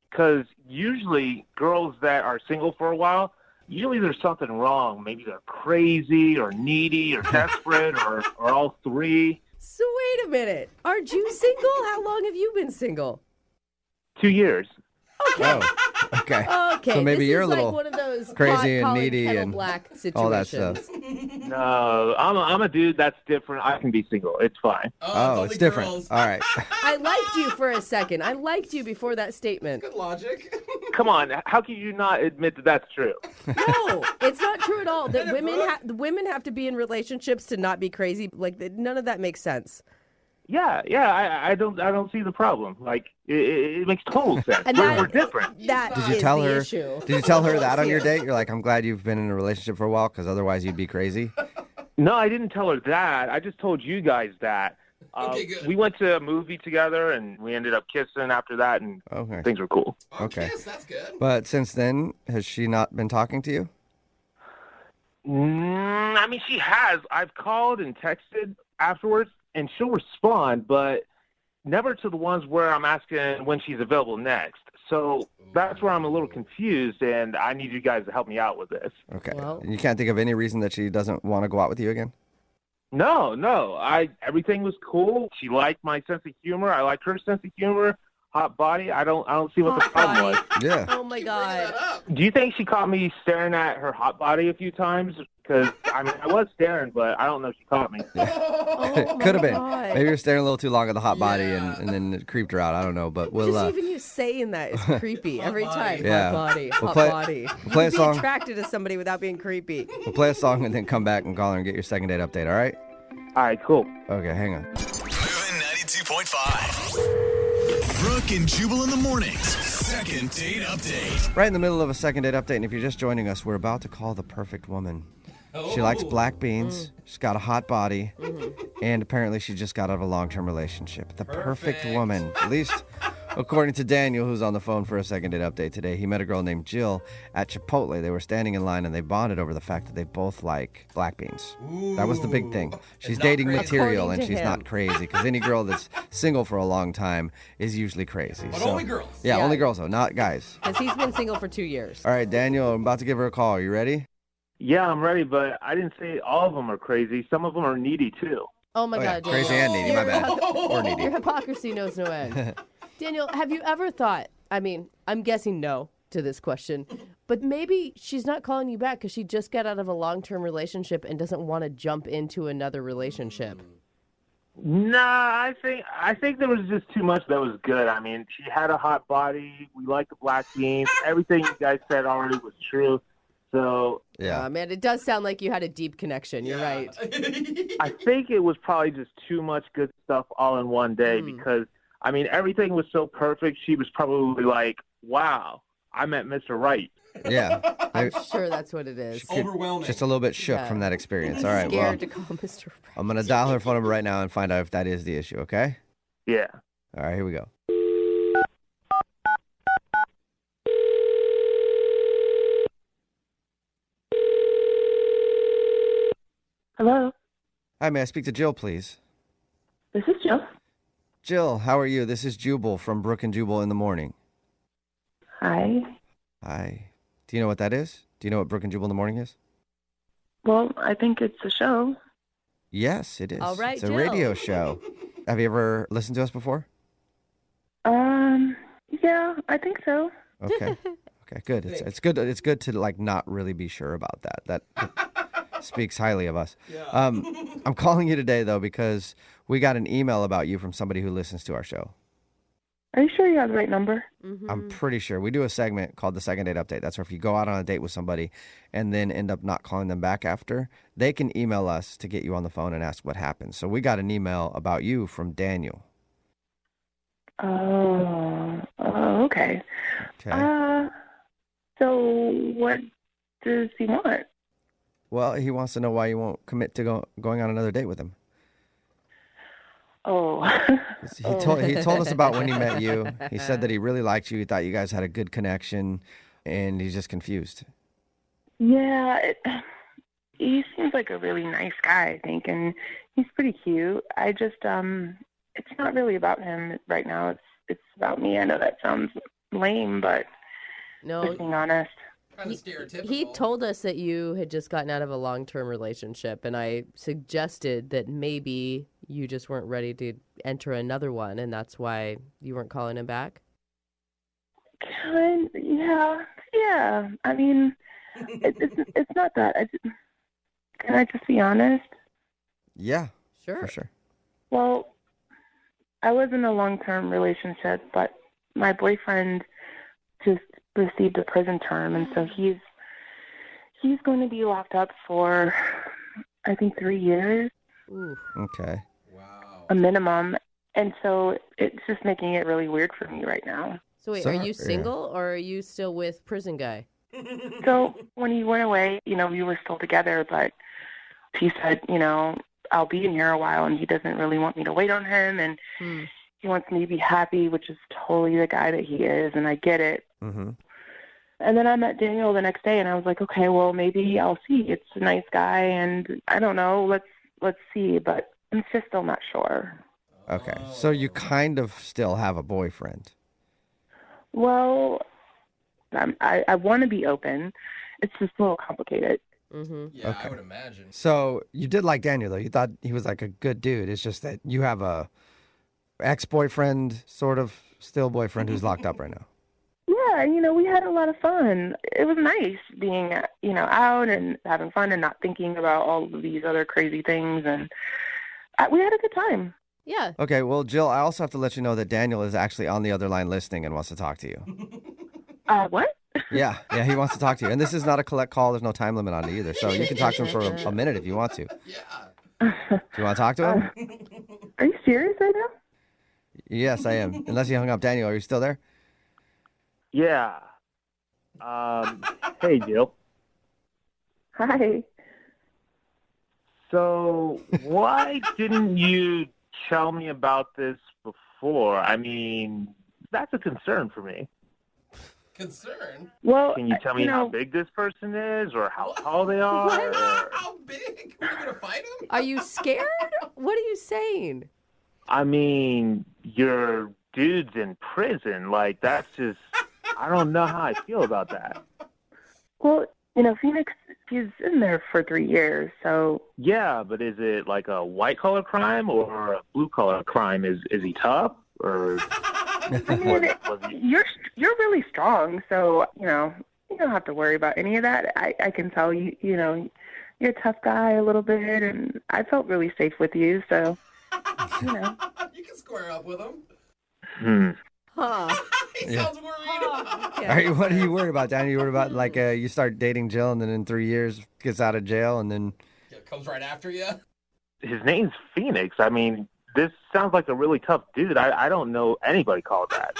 because usually girls that are single for a while, usually there's something wrong. Maybe they're crazy or needy or desperate or all three. So wait a minute. Aren't you single? How long have you been single? 2 years. Okay. Oh, okay. Okay. So maybe this you're is a little like one of those crazy pot and calling needy kettle and black situations. all that stuff. No, I'm a dude that's different. I can be single. It's fine. Oh, it's only different. girls. All right. I liked you for a second. I liked you before that statement. Good logic. Come on, how can you not admit that that's true? No, it's not true at all. That women have to be in relationships to not be crazy. Like none of that makes sense. Yeah, I don't see the problem. Like it makes total sense. And We're different. That Did you is tell the her? issue. Did you tell her that on your date? You're like, I'm glad you've been in a relationship for a while, because otherwise you'd be crazy. No, I didn't tell her that. I just told you guys that. Okay, good. We went to a movie together, and we ended up kissing after that, and Okay. things were cool. Okay. Yes, that's good. But since then, has she not been talking to you? I mean, she has. I've called and texted afterwards, and she'll respond, but never to the ones where I'm asking when she's available next. So that's where I'm a little confused, and I need you guys to help me out with this. Okay. Well- You can't think of any reason that she doesn't want to go out with you again? No. Everything was cool. She liked my sense of humor. I like her sense of humor. Hot body. I don't see what the Hot problem body. was. Yeah. Oh my God. Do you think she caught me staring at her hot body a few times? Because I mean, I was staring, but I don't know if she caught me. Oh Could have my been. God. Maybe you're staring a little too long at the hot body and then it creeped her out. I don't know, but we'll Just even you saying that is creepy every time. Yeah. Hot body. We'll Hot play- body. we'll play a You can song. be attracted to somebody without being creepy. we'll play a song and then come back and call her and get your second date update, all right? All right, cool. Okay, hang on. Moving 92.5. Brooke and Jubal in the mornings. Second date update. Right in the middle of a second date update, and if you're just joining us, we're about to call the perfect woman. She likes black beans. She's got a hot body. And apparently she just got out of a long-term relationship. The perfect woman. At least According to Daniel, who's on the phone for a second date update today, he met a girl named Jill at Chipotle. They were standing in line and they bonded over the fact that they both like black beans. That was the big thing. She's dating material and she's not crazy, because any girl that's single for a long time is usually crazy. But only girls. Yeah, only girls though, not guys. Because he's been single for 2 years. All right, Daniel, I'm about to give her a call. Are you ready? Yeah, I'm ready, but I didn't say all of them are crazy. Some of them are needy, too. Oh, my God, Daniel. Crazy and needy, my bad. Or needy. Your hypocrisy knows no end. Daniel, have you ever thought, I mean, I'm guessing no to this question, but maybe she's not calling you back because she just got out of a long-term relationship and doesn't want to jump into another relationship? Nah, I think there was just too much that was good. I mean, she had a hot body. We like the black beans. Everything you guys said already was true. So yeah, man, it does sound like you had a deep connection. You're right. I think it was probably just too much good stuff all in one day because, I mean, everything was so perfect. She was probably like, wow, I met Mr. Right. Yeah. I'm sure that's what it is. Overwhelming. Just a little bit shook from that experience. All right, scared to call Mr. Right. I'm going to dial her phone number right now and find out if that is the issue, okay? Yeah. All right, here we go. Hello. Hi, may I speak to Jill, please? This is Jill. Jill, how are you? This is Jubal from Brooke and Jubal in the morning. Hi. Hi. Do you know what that is? Do you know what Brooke and Jubal in the morning is? Well, I think it's a show. Yes, it is. All right, it's a Jill. radio show. Have you ever listened to us before? Yeah, I think so. Okay. Okay, good. It's good. It's good to like not really be sure about that. That speaks highly of us. Yeah. I'm calling you today though because we got an email about you from somebody who listens to our show. Are you sure you have the right number? I'm pretty sure. We do a segment called the Second Date Update. That's where if you go out on a date with somebody and then end up not calling them back after, they can email us to get you on the phone and ask what happened. So we got an email about you from Daniel. Oh, okay. Okay. So what does he want? Well, he wants to know why you won't commit to going on another date with him. Oh. He told us about when he met you. He said that he really liked you. He thought you guys had a good connection, and he's just confused. Yeah, he seems like a really nice guy, I think, and he's pretty cute. I just, it's not really about him right now. It's about me. I know that sounds lame, but just being honest. Kind of stereotypical. He told us that you had just gotten out of a long-term relationship, and I suggested that maybe you just weren't ready to enter another one, and that's why you weren't calling him back? Yeah. I mean, it's not that. Can I just be honest? Yeah, sure. For sure. Well, I was in a long-term relationship, but my boyfriend just received a prison term, and so he's going to be locked up for, I think, 3 years. Ooh. Okay. Wow. A minimum. And so it's just making it really weird for me right now. So wait, are you single or are you still with prison guy? So when he went away, we were still together, but he said, I'll be in here a while, and he doesn't really want me to wait on him, and he wants me to be happy, which is totally the guy that he is, and I get it. Mm-hmm. And then I met Daniel the next day, and I was like, okay, well, maybe I'll see. It's a nice guy, and I don't know. Let's see, but I'm just still not sure. Okay, so you kind of still have a boyfriend. Well, I want to be open. It's just a little complicated. Mm-hmm. Yeah, Okay. I would imagine. So you did like Daniel, though. You thought he was like a good dude. It's just that you have a ex-boyfriend, sort of still boyfriend who's locked up right now. Yeah, we had a lot of fun. It was nice being, out and having fun and not thinking about all of these other crazy things. And we had a good time. Yeah. Okay, well, Jill, I also have to let you know that Daniel is actually on the other line listening and wants to talk to you. What? Yeah, he wants to talk to you. And this is not a collect call. There's no time limit on it either. So you can talk to him for a minute if you want to. Yeah. Do you want to talk to him? Are you serious right now? Yes, I am. Unless you hung up. Daniel, are you still there? Yeah. Hey, Jill. Hi. So why didn't you tell me about this before? I mean, that's a concern for me. Concern? Well, Can you tell me how big this person is, or how tall they are? Or... How big? Are you gonna fight him? Are you scared? What are you saying? I mean, you're dudes in prison. Like, that's just, I don't know how I feel about that. Well, Phoenix, he's in there for 3 years, so... Yeah, but is it like a white-collar crime or a blue-collar crime? Is he tough, or... I mean, you're really strong, so, you don't have to worry about any of that. I can tell you, you're a tough guy a little bit, and I felt really safe with you, so, You can square up with him. Huh. He sounds worried. What are you worried about, Danny? You worried about, like, you start dating Jill, and then in 3 years gets out of jail, and then... Yeah, comes right after you. His name's Phoenix. I mean, this sounds like a really tough dude. I don't know anybody called that.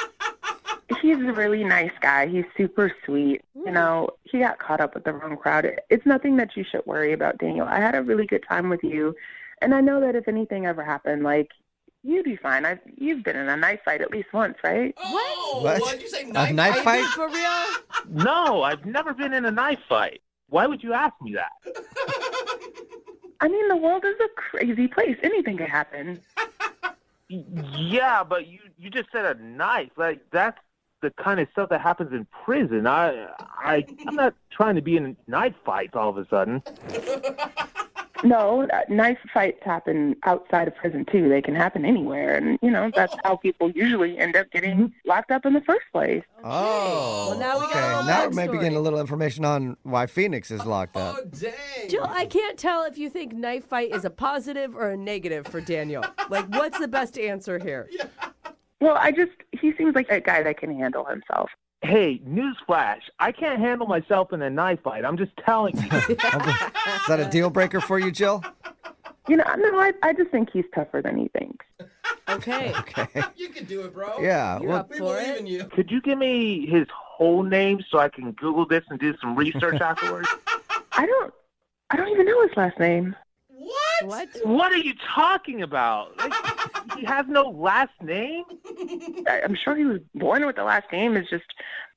He's a really nice guy. He's super sweet. He got caught up with the wrong crowd. It's nothing that you should worry about, Daniel. I had a really good time with you, and I know that if anything ever happened, like, you'd be fine. You've been in a knife fight at least once, right? What? What'd you say? A knife fight? For real? No, I've never been in a knife fight. Why would you ask me that? I mean, the world is a crazy place. Anything could happen. Yeah, but you just said a knife. Like, that's the kind of stuff that happens in prison. I'm not trying to be in knife fights all of a sudden. No, knife fights happen outside of prison, too. They can happen anywhere. And, that's how people usually end up getting locked up in the first place. Oh, well, now we got a now whole we're maybe backstory. getting a little information on why Phoenix is locked up. Oh, dang. Jill, I can't tell if you think knife fight is a positive or a negative for Daniel. Like, what's the best answer here? Well, he seems like a guy that can handle himself. Hey, newsflash, I can't handle myself in a knife fight. I'm just telling you. Is that a deal breaker for you, Jill? No, I just think he's tougher than he thinks. Okay. You can do it, bro. Yeah. You're Well, up We for believe it. in you. Could you give me his whole name so I can Google this and do some research afterwards? I don't even know his last name. What? What are you talking about? Like, he has no last name? I'm sure he was born with the last name. It's just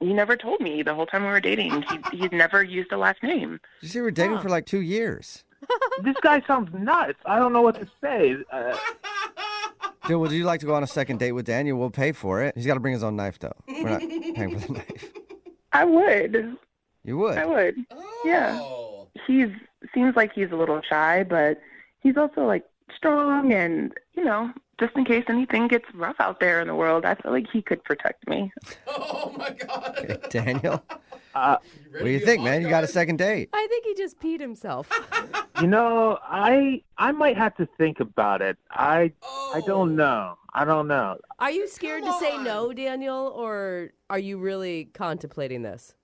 he never told me the whole time we were dating. He'd never used a last name. you see, we're dating for like 2 years. This guy sounds nuts. I don't know what to say. Jill, would you like to go on a second date with Daniel? We'll pay for it. He's got to bring his own knife, though. We're not paying for the knife. I would. You would? I would. Oh. Yeah. Seems like he's a little shy, but he's also like strong and, just in case anything gets rough out there in the world, I feel like he could protect me. Oh, my God. Okay, Daniel, Uh, what do you think, man? You got a second date. I think he just peed himself. I might have to think about it. I don't know. I don't know. Are you scared to say no, Daniel, or are you really contemplating this?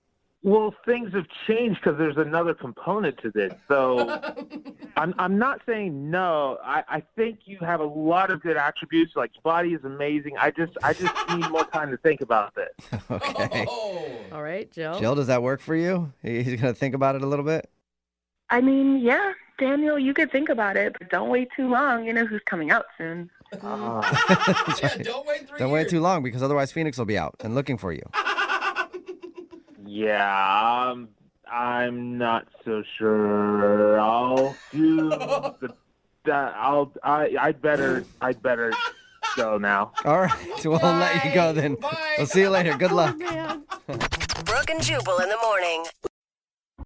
Well, things have changed because there's another component to this. So I'm not saying no. I think you have a lot of good attributes. Like, your body is amazing. I just need more time to think about this. Okay. All right, Jill. Jill, does that work for you? He's going to think about it a little bit? I mean, yeah, Daniel, you could think about it, but don't wait too long. You know who's coming out soon. That's right. Don't wait 3 years. Don't wait too long because otherwise Phoenix will be out and looking for you. Yeah, I'm not so sure. I'll do I'd better go now. All right, we'll let you go then. Bye. We'll see you later. Good luck. Man. Brooke and Jubal in the morning.